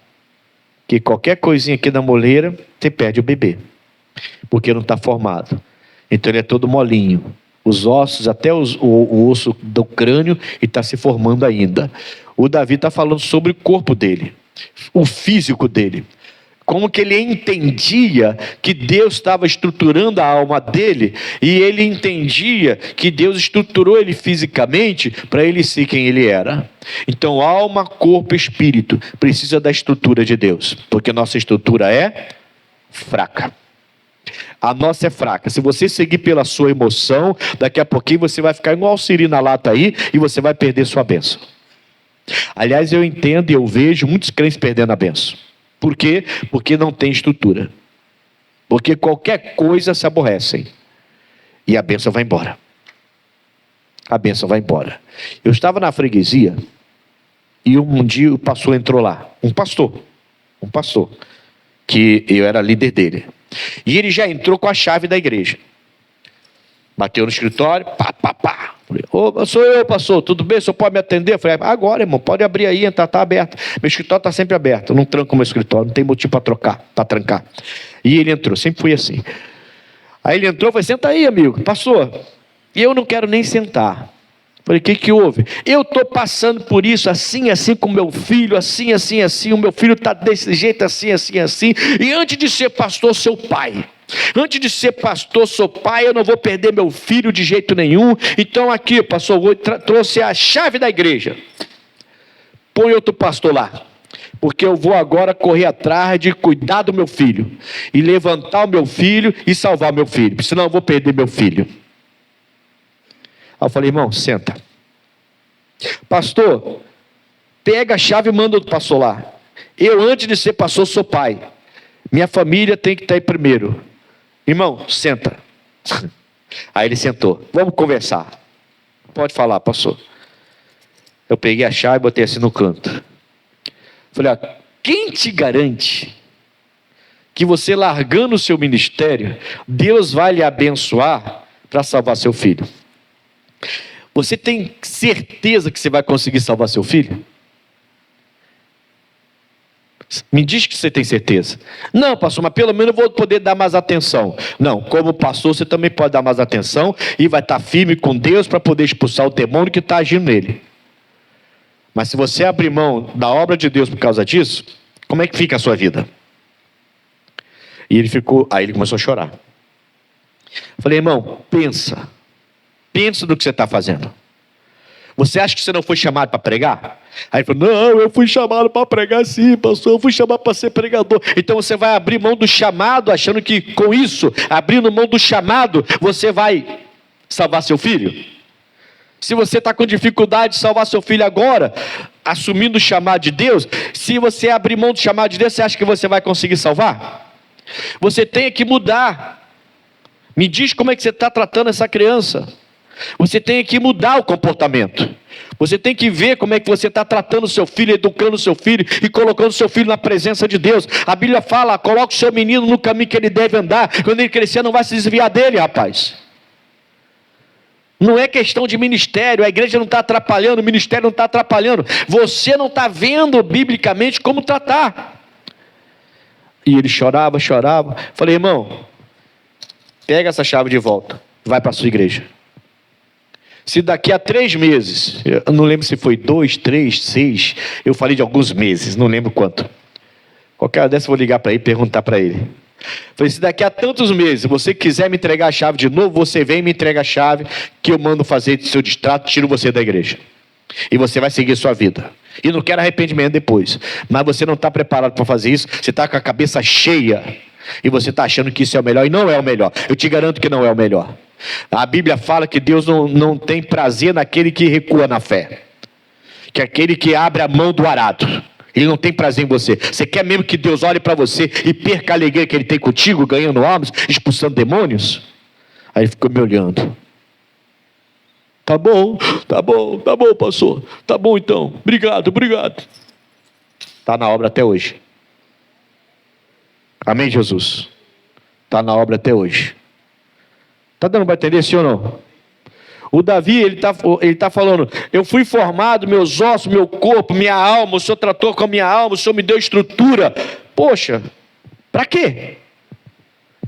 Que qualquer coisinha aqui da moleira, você perde o bebê. Porque não está formado. Então ele é todo molinho. Os ossos, até o osso do crânio, e está se formando ainda. O Davi está falando sobre o corpo dele. O físico dele. Como que ele entendia que Deus estava estruturando a alma dele, e ele entendia que Deus estruturou ele fisicamente para ele ser quem ele era. Então alma, corpo e espírito precisa da estrutura de Deus, porque nossa estrutura é fraca. A nossa é fraca. Se você seguir pela sua emoção, daqui a pouquinho você vai ficar igual o siri na lata aí, e você vai perder sua bênção. Aliás, eu entendo e eu vejo muitos crentes perdendo a bênção. Por quê? Porque não tem estrutura. Porque qualquer coisa se aborrecem. E a bênção vai embora. A bênção vai embora. Eu estava na freguesia e um dia o pastor entrou lá. Um pastor, que eu era líder dele. E ele já entrou com a chave da igreja. Bateu no escritório, pá. Falei, sou eu, pastor, tudo bem? O senhor pode me atender? Eu falei, agora, irmão, pode abrir aí, entrar, está aberto. Meu escritório está sempre aberto, eu não tranco o meu escritório, não tem motivo para trancar. E ele entrou, sempre fui assim. Aí ele entrou, falei, senta aí, amigo, pastor. E eu não quero nem sentar. Falei, o que houve? Eu estou passando por isso, assim com meu filho, assim, o meu filho está desse jeito, assim, e antes de ser pastor, seu pai. Antes de ser pastor, sou pai, eu não vou perder meu filho de jeito nenhum. Então aqui, pastor, trouxe a chave da igreja. Põe outro pastor lá. Porque eu vou agora correr atrás de cuidar do meu filho. E levantar o meu filho e salvar meu filho. Senão eu vou perder meu filho. Aí eu falei, irmão, senta. Pastor, pega a chave e manda o pastor lá. Eu, antes de ser pastor, sou pai. Minha família tem que estar aí primeiro. Irmão, senta. Aí ele sentou. Vamos conversar. Pode falar, pastor. Eu peguei a chave e botei assim no canto. Falei, quem te garante que você largando o seu ministério, Deus vai lhe abençoar para salvar seu filho? Você tem certeza que você vai conseguir salvar seu filho? Me diz que você tem certeza. Não, pastor, mas pelo menos eu vou poder dar mais atenção. Não, como pastor você também pode dar mais atenção e vai estar firme com Deus para poder expulsar o demônio que está agindo nele. Mas se você abrir mão da obra de Deus por causa disso, como é que fica a sua vida? E ele ficou, aí ele começou a chorar. Falei, irmão, pensa no que você está fazendo. Você acha que você não foi chamado para pregar? Aí ele falou, não, eu fui chamado para pregar sim, pastor, eu fui chamado para ser pregador. Então você vai abrir mão do chamado, achando que com isso, abrindo mão do chamado, você vai salvar seu filho? Se você está com dificuldade de salvar seu filho agora, assumindo o chamado de Deus, se você abrir mão do chamado de Deus, você acha que você vai conseguir salvar? Você tem que mudar. Me diz como é que você está tratando essa criança. Você tem que mudar o comportamento. Você tem que ver como é que você está tratando o seu filho, educando o seu filho e colocando o seu filho na presença de Deus. A Bíblia fala, coloca o seu menino no caminho que ele deve andar. Quando ele crescer não vai se desviar dele, rapaz. Não é questão de ministério, a igreja não está atrapalhando, o ministério não está atrapalhando. Você não está vendo biblicamente como tratar. E ele chorava. Falei, irmão, pega essa chave de volta, vai para a sua igreja. Se daqui a 3 meses, eu não lembro se foi 2, 3, 6, eu falei de alguns meses, não lembro quanto. Qualquer hora dessa eu vou ligar para ele e perguntar para ele. Falei, se daqui a tantos meses você quiser me entregar a chave de novo, você vem e me entrega a chave, que eu mando fazer seu distrato, tiro você da igreja. E você vai seguir sua vida. E não quero arrependimento depois. Mas você não está preparado para fazer isso, você está com a cabeça cheia. E você está achando que isso é o melhor, e não é o melhor. Eu te garanto que não é o melhor. A Bíblia fala que Deus não tem prazer naquele que recua na fé. Que é aquele que abre a mão do arado. Ele não tem prazer em você. Você quer mesmo que Deus olhe para você e perca a alegria que Ele tem contigo, ganhando almas, expulsando demônios? Aí ele ficou me olhando. Tá bom, pastor. Tá bom então. Obrigado. Está na obra até hoje. Amém, Jesus? Está na obra até hoje. Está dando para entender, sim ou não? O Davi, ele tá falando, eu fui formado, meus ossos, meu corpo, minha alma, o Senhor tratou com a minha alma, o Senhor me deu estrutura. Poxa, para quê?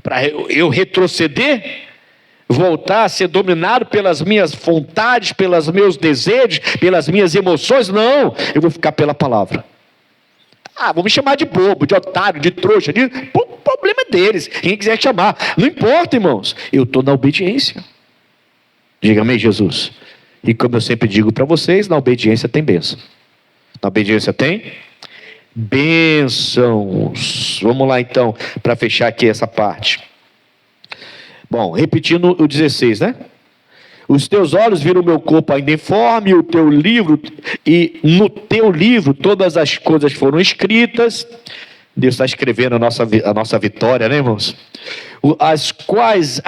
Para eu retroceder? Voltar a ser dominado pelas minhas vontades, pelos meus desejos, pelas minhas emoções? Não, eu vou ficar pela palavra. Vão me chamar de bobo, de otário, de trouxa, o problema é deles, quem quiser chamar, não importa, irmãos, eu estou na obediência. Diga amém, Jesus. E como eu sempre digo para vocês, na obediência tem bênção. Na obediência tem bênçãos. Vamos lá então, para fechar aqui essa parte. Bom, repetindo o 16, né? Os teus olhos viram o meu corpo ainda informe, o teu livro, e no teu livro todas as coisas foram escritas, Deus está escrevendo a nossa vitória, né, irmãos? As quais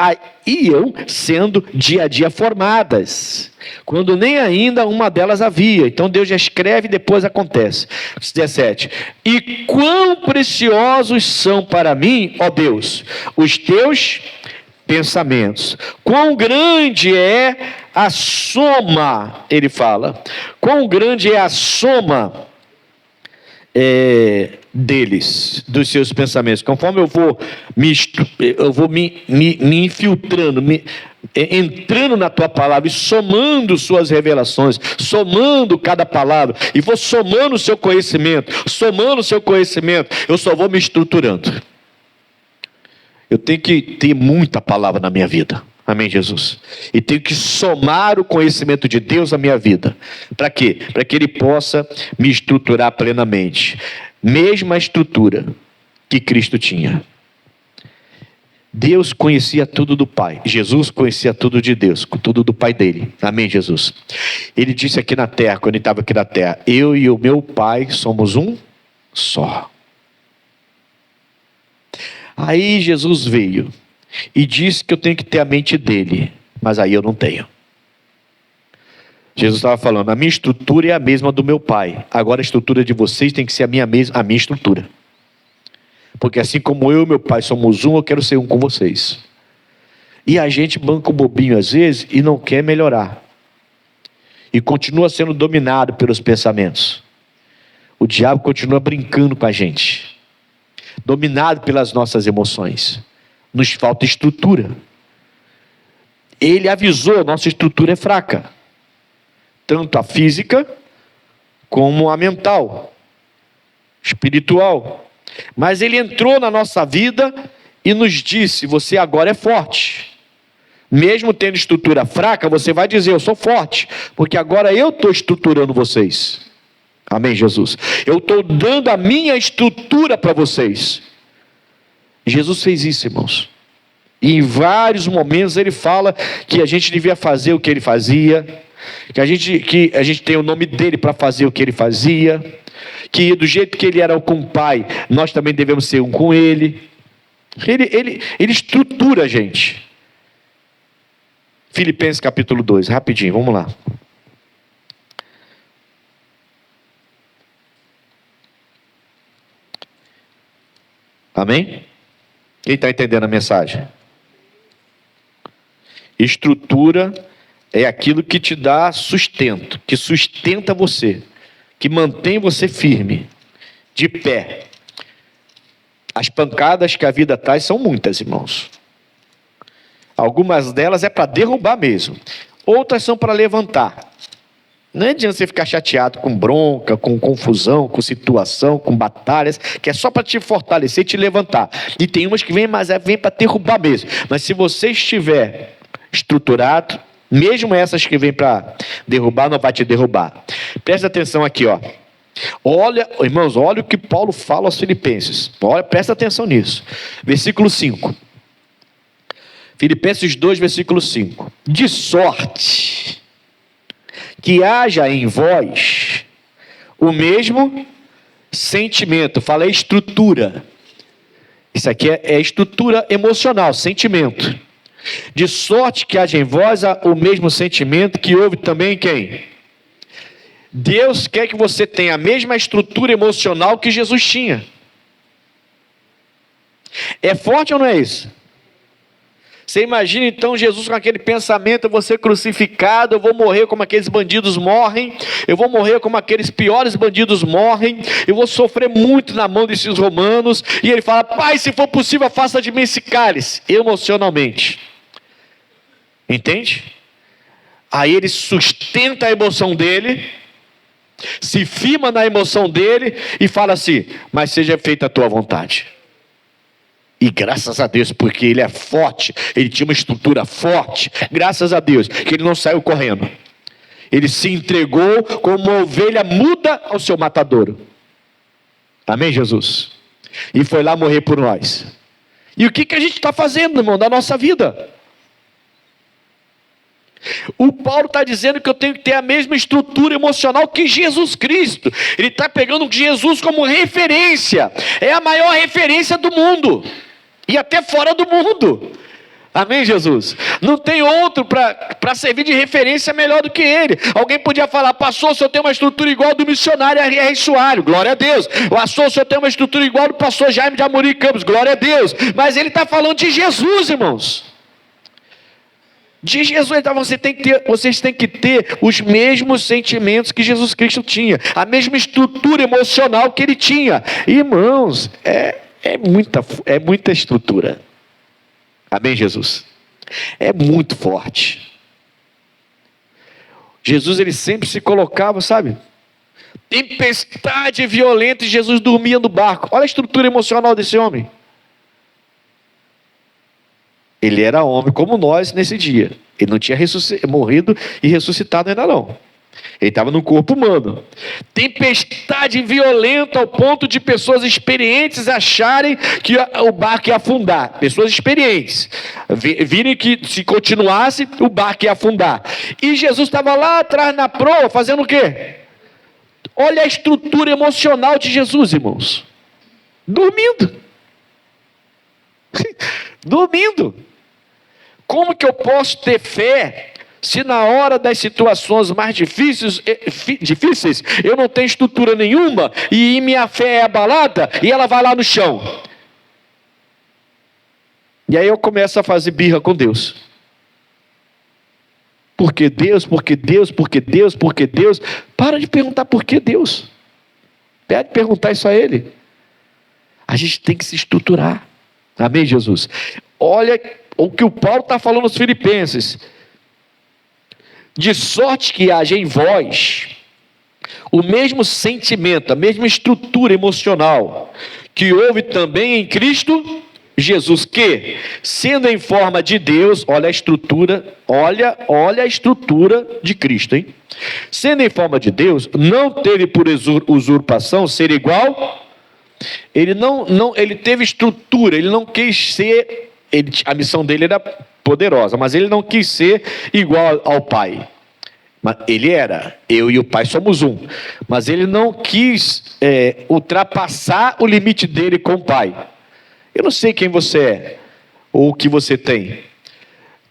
iam sendo dia a dia formadas, quando nem ainda uma delas havia. Então Deus já escreve e depois acontece. 17. E quão preciosos são para mim, ó Deus, os teus pensamentos. Quão grande é a soma, ele fala. Quão grande é a soma deles, dos seus pensamentos. Conforme eu vou me infiltrando, entrando na tua palavra e somando suas revelações, somando cada palavra, e vou somando o seu conhecimento, eu só vou me estruturando. Eu tenho que ter muita palavra na minha vida. Amém, Jesus? E tenho que somar o conhecimento de Deus à minha vida. Para quê? Para que Ele possa me estruturar plenamente. Mesma estrutura que Cristo tinha. Deus conhecia tudo do Pai. Jesus conhecia tudo de Deus, tudo do Pai dele. Amém, Jesus? Ele disse aqui na terra, quando ele estava aqui na terra: eu e o meu Pai somos um só. Aí Jesus veio e disse que eu tenho que ter a mente dele, mas aí eu não tenho. Jesus estava falando: a minha estrutura é a mesma do meu Pai, agora a estrutura de vocês tem que ser a minha estrutura. Porque assim como eu e meu Pai somos um, eu quero ser um com vocês. E a gente banca o bobinho às vezes e não quer melhorar. E continua sendo dominado pelos pensamentos. O diabo continua brincando com a gente. Dominado pelas nossas emoções. Nos falta estrutura. Ele avisou, nossa estrutura é fraca. Tanto a física, como a mental, espiritual. Mas ele entrou na nossa vida e nos disse: você agora é forte. Mesmo tendo estrutura fraca, você vai dizer: eu sou forte, porque agora eu estou estruturando vocês. Amém, Jesus? Eu estou dando a minha estrutura para vocês. Jesus fez isso, irmãos. E em vários momentos ele fala que a gente devia fazer o que ele fazia, que a gente tem o nome dele para fazer o que ele fazia, que do jeito que ele era com o Pai, nós também devemos ser um com ele. Ele estrutura a gente. Filipenses capítulo 2, rapidinho, vamos lá. Amém? Quem está entendendo a mensagem? Estrutura é aquilo que te dá sustento, que sustenta você, que mantém você firme, de pé. As pancadas que a vida traz são muitas, irmãos. Algumas delas é para derrubar mesmo, outras são para levantar. Não adianta você ficar chateado com bronca, com confusão, com situação, com batalhas, que é só para te fortalecer e te levantar. E tem umas que vêm, mas vem para derrubar mesmo. Mas se você estiver estruturado, mesmo essas que vêm para derrubar, não vai te derrubar. Presta atenção aqui, ó. Olha, irmãos, olha o que Paulo fala aos Filipenses. Olha, presta atenção nisso. Versículo 5. Filipenses 2, versículo 5. De sorte que haja em vós o mesmo sentimento. Falei estrutura. Isso aqui é estrutura emocional, sentimento. De sorte que haja em vós o mesmo sentimento que houve também em quem? Deus quer que você tenha a mesma estrutura emocional que Jesus tinha. É forte ou não é isso? Você imagina então Jesus com aquele pensamento: eu vou ser crucificado, eu vou morrer como aqueles bandidos morrem, eu vou morrer como aqueles piores bandidos morrem, eu vou sofrer muito na mão desses romanos. E ele fala: Pai, se for possível, afasta de mim esse cálice, emocionalmente. Entende? Aí ele sustenta a emoção dele, se firma na emoção dele e fala assim: mas seja feita a tua vontade. E graças a Deus, porque ele é forte, ele tinha uma estrutura forte, graças a Deus, que ele não saiu correndo. Ele se entregou como uma ovelha muda ao seu matadouro. Amém, Jesus? E foi lá morrer por nós. E o que a gente está fazendo, irmão, da nossa vida? O Paulo está dizendo que eu tenho que ter a mesma estrutura emocional que Jesus Cristo. Ele está pegando Jesus como referência. É a maior referência do mundo. E até fora do mundo. Amém, Jesus? Não tem outro para servir de referência melhor do que ele. Alguém podia falar: pastor, o senhor tem uma estrutura igual do missionário R.R. Soares, glória a Deus. Pastor, o senhor tem uma estrutura igual do pastor Jaime de Amorim Campos, glória a Deus. Mas ele está falando de Jesus, irmãos. De Jesus. Então vocês têm que ter os mesmos sentimentos que Jesus Cristo tinha, a mesma estrutura emocional que ele tinha. Irmãos, é muita estrutura. Amém, Jesus? É muito forte. Jesus, ele sempre se colocava, sabe? Tempestade violenta, e Jesus dormia no barco. Olha a estrutura emocional desse homem. Ele era homem como nós nesse dia. Ele não tinha morrido e ressuscitado ainda não. Ele estava no corpo humano. Tempestade violenta ao ponto de pessoas experientes acharem que o barco ia afundar. Pessoas experientes. Virem que se continuasse, o barco ia afundar. E Jesus estava lá atrás na proa, fazendo o quê? Olha a estrutura emocional de Jesus, irmãos. Dormindo. Dormindo. Como que eu posso ter fé se na hora das situações mais difíceis eu não tenho estrutura nenhuma e minha fé é abalada e ela vai lá no chão? E aí eu começo a fazer birra com Deus. Por que Deus? Por que Deus? Por que Deus? Por que Deus? Para de perguntar por que Deus. Pede de perguntar isso a Ele. A gente tem que se estruturar. Amém, Jesus? Olha o que o Paulo está falando aos Filipenses. De sorte que haja em vós o mesmo sentimento, a mesma estrutura emocional que houve também em Cristo Jesus, que, sendo em forma de Deus, olha a estrutura, olha a estrutura de Cristo, hein? Sendo em forma de Deus, não teve por usurpação ser igual. Ele teve estrutura, ele não quis ser. A missão dele era poderosa, mas ele não quis ser igual ao Pai. Mas ele era, eu e o Pai somos um, mas ele não quis ultrapassar o limite dele com o Pai. Eu não sei quem você é, ou o que você tem.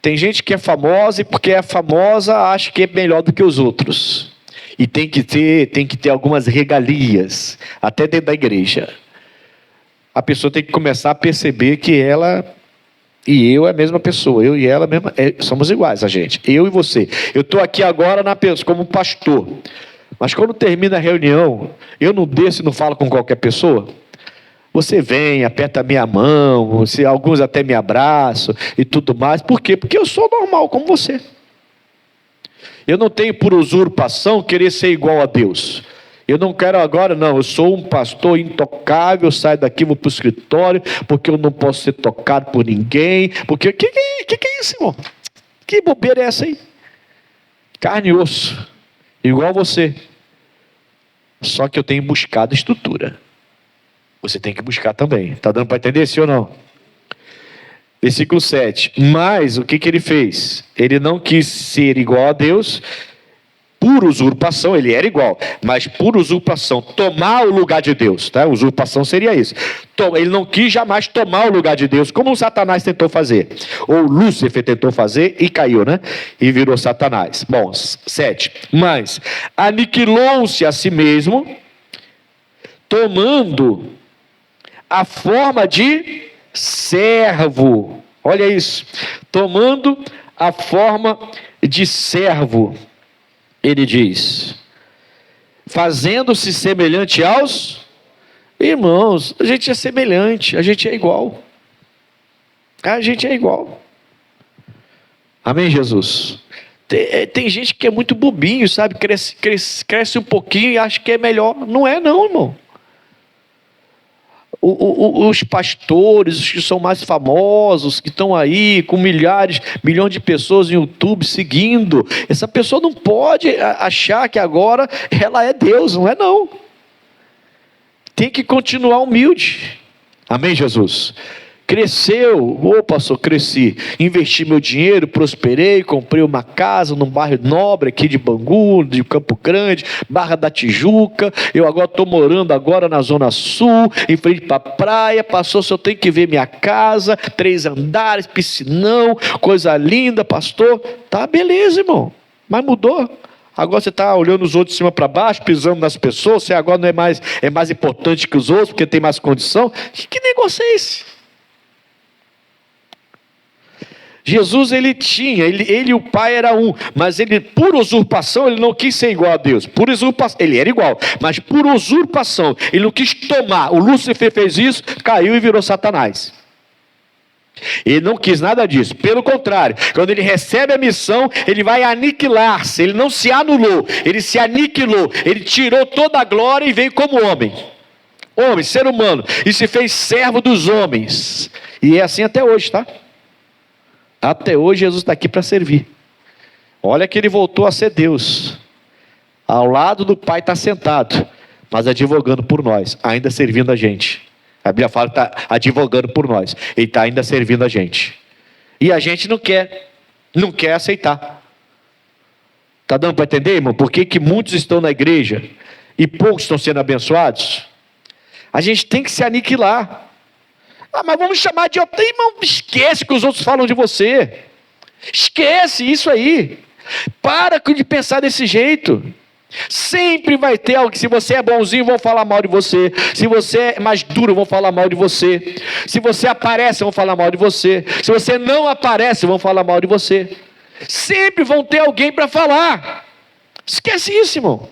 Tem gente que é famosa, e porque é famosa, acha que é melhor do que os outros. E tem que ter algumas regalias, até dentro da igreja. A pessoa tem que começar a perceber que ela e eu é a mesma pessoa, eu e ela somos iguais, a gente, eu e você. Eu estou aqui agora como pastor, mas quando termina a reunião, eu não desço e não falo com qualquer pessoa. Você vem, aperta a minha mão, alguns até me abraçam e tudo mais. Por quê? Porque eu sou normal como você. Eu não tenho por usurpação querer ser igual a Deus. Eu não quero agora, não, eu sou um pastor intocável, saio daqui, vou para o escritório, porque eu não posso ser tocado por ninguém, porque, que é isso, irmão? Que bobeira é essa aí? Carne e osso, igual você. Só que eu tenho buscado estrutura. Você tem que buscar também. Está dando para entender, sim ou não? Versículo 7. Mas, o que ele fez? Ele não quis ser igual a Deus. Por usurpação, ele era igual, mas por usurpação, tomar o lugar de Deus, tá? Usurpação seria isso. Ele não quis jamais tomar o lugar de Deus, como o Satanás tentou fazer, ou Lúcifer tentou fazer e caiu, né? E virou Satanás. Bom, 7. Mas aniquilou-se a si mesmo, tomando a forma de servo. Olha isso. Tomando a forma de servo. Ele diz, fazendo-se semelhante aos irmãos. A gente é semelhante, a gente é igual. A gente é igual. Amém, Jesus? Tem gente que é muito bobinho, sabe? Cresce um pouquinho e acha que é melhor. Não é não, irmão. Os pastores, os que são mais famosos, que estão aí com milhões de pessoas no YouTube seguindo, essa pessoa não pode achar que agora ela é Deus, não é não. Tem que continuar humilde. Amém, Jesus? Cresceu. Ô pastor, cresci. Investi meu dinheiro, prosperei, comprei uma casa num bairro nobre aqui de Bangu, de Campo Grande, Barra da Tijuca. Eu agora estou morando agora na Zona Sul, em frente para a praia. Pastor, se eu tenho que ver minha casa, 3 andares, piscinão, coisa linda, pastor. Tá, beleza, irmão. Mas mudou. Agora você está olhando os outros de cima para baixo, pisando nas pessoas. Você agora não é mais importante que os outros, porque tem mais condição. Que negócio é esse? Jesus, ele e o Pai era um, mas ele, por usurpação, ele não quis ser igual a Deus. Por usurpação, ele era igual, mas por usurpação, ele não quis tomar. O Lúcifer fez isso, caiu e virou Satanás. Ele não quis nada disso, pelo contrário, quando ele recebe a missão, ele vai aniquilar-se. Ele não se anulou, ele se aniquilou, ele tirou toda a glória e veio como homem, ser humano, e se fez servo dos homens. E é assim até hoje, tá? Até hoje Jesus está aqui para servir. Olha que ele voltou a ser Deus, ao lado do Pai está sentado, mas advogando por nós, ainda servindo a gente. A Bíblia fala que está advogando por nós. Ele está ainda servindo a gente. E a gente não quer aceitar. Está dando para entender, irmão? Por que muitos estão na igreja e poucos estão sendo abençoados? A gente tem que se aniquilar. Ah, mas vamos chamar de outro. Irmão, esquece que os outros falam de você. Esquece isso aí. Para de pensar desse jeito. Sempre vai ter algo que, se você é bonzinho, vão falar mal de você. Se você é mais duro, vão falar mal de você. Se você aparece, vão falar mal de você. Se você não aparece, vão falar mal de você. Sempre vão ter alguém para falar. Esquece isso, irmão.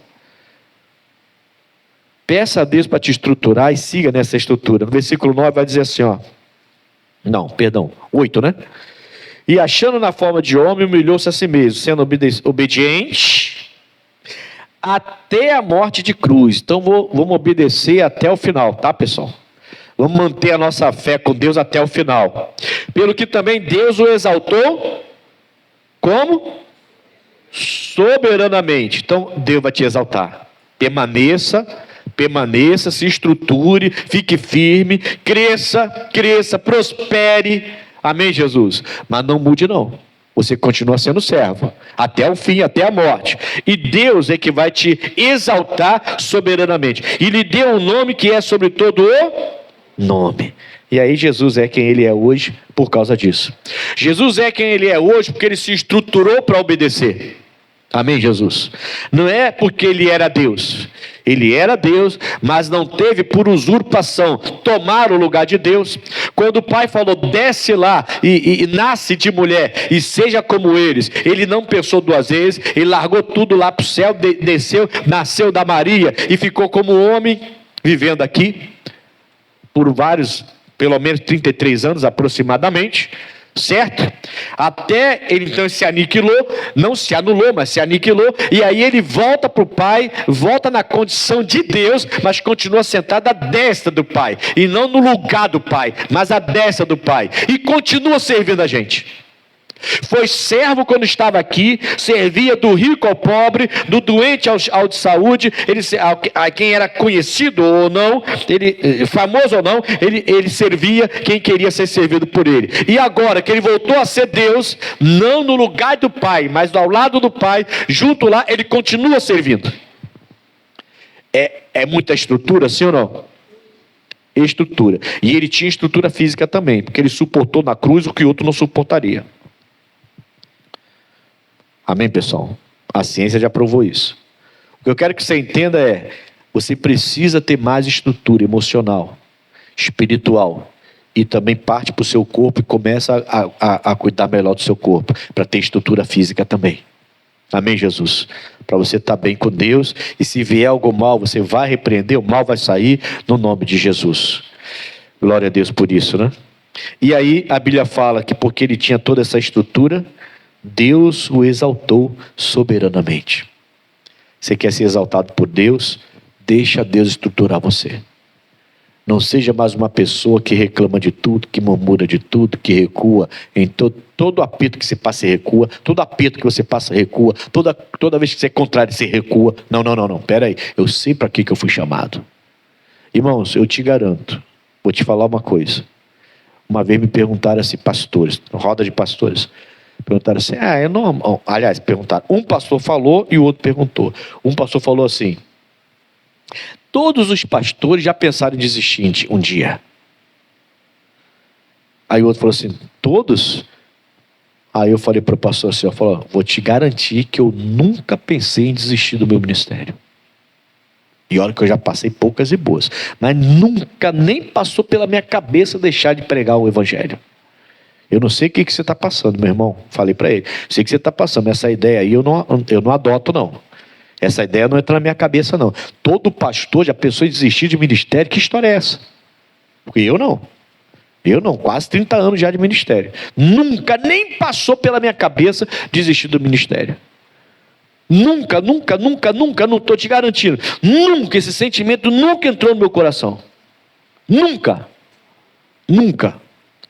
Peça a Deus para te estruturar e siga nessa estrutura. No versículo 9 vai dizer assim, 8, né? E achando na forma de homem, humilhou-se a si mesmo, sendo obediente até a morte de cruz. Então vamos obedecer até o final, tá, pessoal? Vamos manter a nossa fé com Deus até o final. Pelo que também Deus o exaltou, como? Soberanamente. Então Deus vai te exaltar. Permaneça, se estruture, fique firme, cresça, prospere. Amém, Jesus? Mas não mude não. Você continua sendo servo, até o fim, até a morte. E Deus é que vai te exaltar soberanamente. E lhe deu um nome que é sobre todo o nome. E aí Jesus é quem ele é hoje por causa disso. Jesus é quem ele é hoje porque ele se estruturou para obedecer. Amém, Jesus? Não é porque ele era Deus. Ele era Deus, mas não teve por usurpação tomar o lugar de Deus. Quando o Pai falou, desce lá e nasce de mulher e seja como eles, ele não pensou 2 vezes, ele largou tudo lá para o céu, desceu, nasceu da Maria e ficou como homem, vivendo aqui, por pelo menos 33 anos aproximadamente, certo? Até ele então se aniquilou, não se anulou, mas se aniquilou, e aí ele volta para o Pai, volta na condição de Deus, mas continua sentado à destra do Pai, e não no lugar do Pai, mas à destra do Pai, e continua servindo a gente. Foi servo quando estava aqui, servia do rico ao pobre, do doente ao de saúde, a quem era conhecido ou não, famoso ou não, ele servia quem queria ser servido por ele. E agora que ele voltou a ser Deus, não no lugar do Pai, mas ao lado do Pai, junto lá, ele continua servindo. É muita estrutura, sim ou não? Estrutura. E ele tinha estrutura física também, porque ele suportou na cruz o que outro não suportaria. Amém, pessoal? A ciência já provou isso. O que eu quero que você entenda é, você precisa ter mais estrutura emocional, espiritual, e também parte para o seu corpo e começa a cuidar melhor do seu corpo, para ter estrutura física também. Amém, Jesus? Para você estar bem com Deus, e se vier algo mal, você vai repreender, o mal vai sair no nome de Jesus. Glória a Deus por isso, né? E aí a Bíblia fala que porque ele tinha toda essa estrutura, Deus o exaltou soberanamente. Você quer ser exaltado por Deus? Deixa Deus estruturar você. Não seja mais uma pessoa que reclama de tudo, que murmura de tudo, que recua em todo apito que você passa e recua, todo apito que você passa e recua, toda vez que você é contrário, você recua. Não, pera aí, eu sei para que eu fui chamado. Irmãos, eu te garanto, vou te falar uma coisa. Uma vez me perguntaram assim, pastores, roda de pastores, perguntaram assim, é normal. Aliás, perguntaram, um pastor falou e o outro perguntou. Um pastor falou assim, todos os pastores já pensaram em desistir um dia. Aí o outro falou assim, todos? Aí eu falei para o pastor assim, vou te garantir que eu nunca pensei em desistir do meu ministério. E olha que eu já passei poucas e boas, mas nunca nem passou pela minha cabeça deixar de pregar o evangelho. Eu não sei o que você está passando, meu irmão. Falei para ele, sei que você está passando, essa ideia aí eu não adoto não. Essa ideia não entra na minha cabeça não. Todo pastor já pensou em desistir de ministério, que história é essa? Porque eu não, quase 30 anos já de ministério. Nunca, nem passou pela minha cabeça desistir do ministério. Nunca, não estou te garantindo. Nunca, esse sentimento nunca entrou no meu coração. Nunca.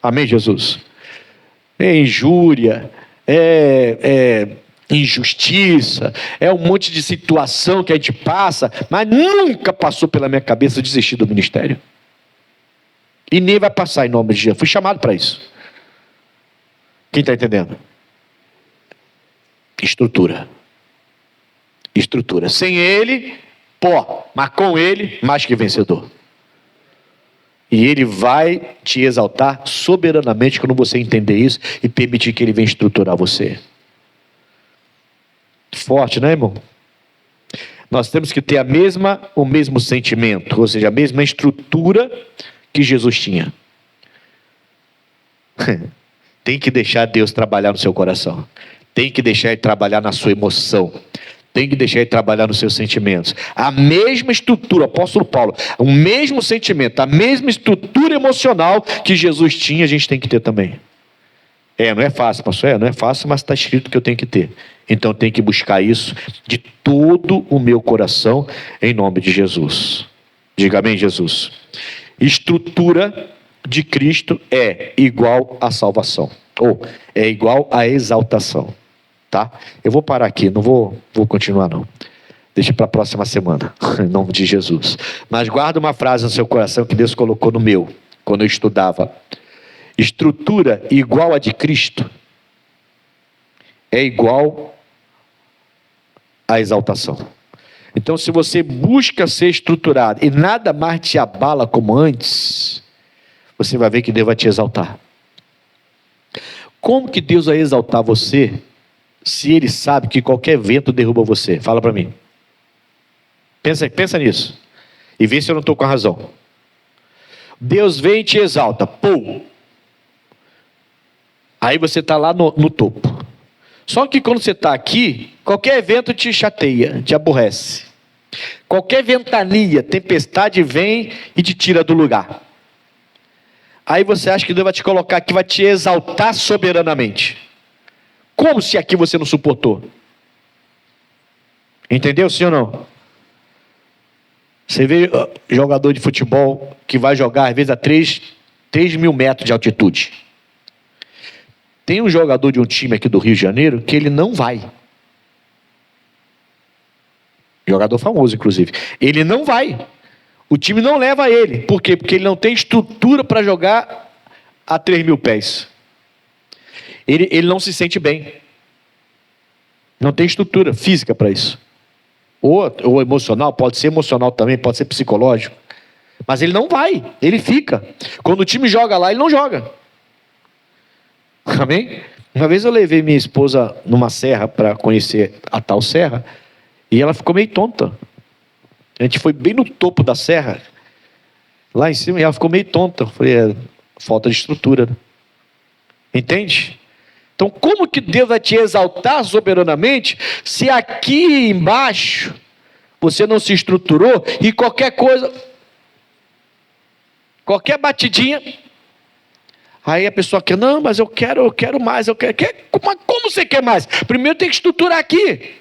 Amém, Jesus? É injúria, é injustiça, é um monte de situação que a gente passa, mas nunca passou pela minha cabeça desistir do ministério. E nem vai passar em nome de Jesus. Fui chamado para isso. Quem está entendendo? Estrutura. Sem ele, pó. Mas com ele, mais que vencedor. E ele vai te exaltar soberanamente quando você entender isso e permitir que ele venha estruturar você. Forte, né, irmão? Nós temos que ter o mesmo sentimento, ou seja, a mesma estrutura que Jesus tinha. Tem que deixar Deus trabalhar no seu coração. Tem que deixar Ele trabalhar na sua emoção. Tem que deixar Ele trabalhar nos seus sentimentos. A mesma estrutura, apóstolo Paulo, o mesmo sentimento, a mesma estrutura emocional que Jesus tinha, a gente tem que ter também. Não é fácil, pastor, não é fácil, mas está escrito que eu tenho que ter. Então eu tenho que buscar isso de todo o meu coração, em nome de Jesus. Diga amém, Jesus. Estrutura de Cristo é igual à salvação, ou é igual à exaltação, tá? Eu vou parar aqui, não vou continuar não. Deixa para a próxima semana, em nome de Jesus. Mas guarda uma frase no seu coração que Deus colocou no meu, quando eu estudava. Estrutura igual a de Cristo é igual à exaltação. Então, se você busca ser estruturado e nada mais te abala como antes, você vai ver que Deus vai te exaltar. Como que Deus vai exaltar você se Ele sabe que qualquer vento derruba você? Fala para mim. Pensa nisso. E vê se eu não estou com a razão. Deus vem e te exalta. Pum! Aí você está lá no topo. Só que quando você está aqui, qualquer vento te chateia, te aborrece. Qualquer ventania, tempestade vem e te tira do lugar. Aí você acha que Deus vai te colocar aqui, vai te exaltar soberanamente. Como se aqui você não suportou? Entendeu, sim ou não? Você vê jogador de futebol que vai jogar às vezes a 3 mil metros de altitude. Tem um jogador de um time aqui do Rio de Janeiro que ele não vai. Jogador famoso, inclusive. Ele não vai. O time não leva ele. Por quê? Porque ele não tem estrutura para jogar a 3 mil pés. Ele não se sente bem. Não tem estrutura física para isso. Ou emocional, pode ser emocional também, pode ser psicológico. Mas ele não vai, ele fica. Quando o time joga lá, ele não joga. Amém? Uma vez eu levei minha esposa numa serra para conhecer a tal serra, e ela ficou meio tonta. A gente foi bem no topo da serra, lá em cima, e ela ficou meio tonta. Eu falei, falta de estrutura, né? Entende? Então, como que Deus vai te exaltar soberanamente, se aqui embaixo você não se estruturou e qualquer coisa, qualquer batidinha, aí a pessoa quer, não, mas eu quero mais, como você quer mais? Primeiro tem que estruturar aqui.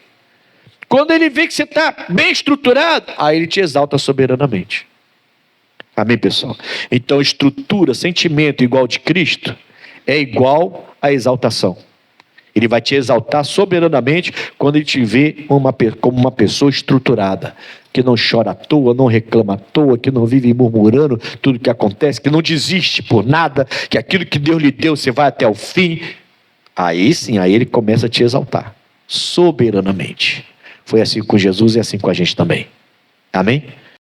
Quando ele vê que você está bem estruturado, aí ele te exalta soberanamente. Amém, pessoal? Então, estrutura, sentimento igual de Cristo, é igual à exaltação. Ele vai te exaltar soberanamente quando ele te vê como uma pessoa estruturada, que não chora à toa, não reclama à toa, que não vive murmurando tudo que acontece, que não desiste por nada, que aquilo que Deus lhe deu você vai até o fim. Aí sim, aí ele começa a te exaltar soberanamente. Foi assim com Jesus e assim com a gente também. Amém?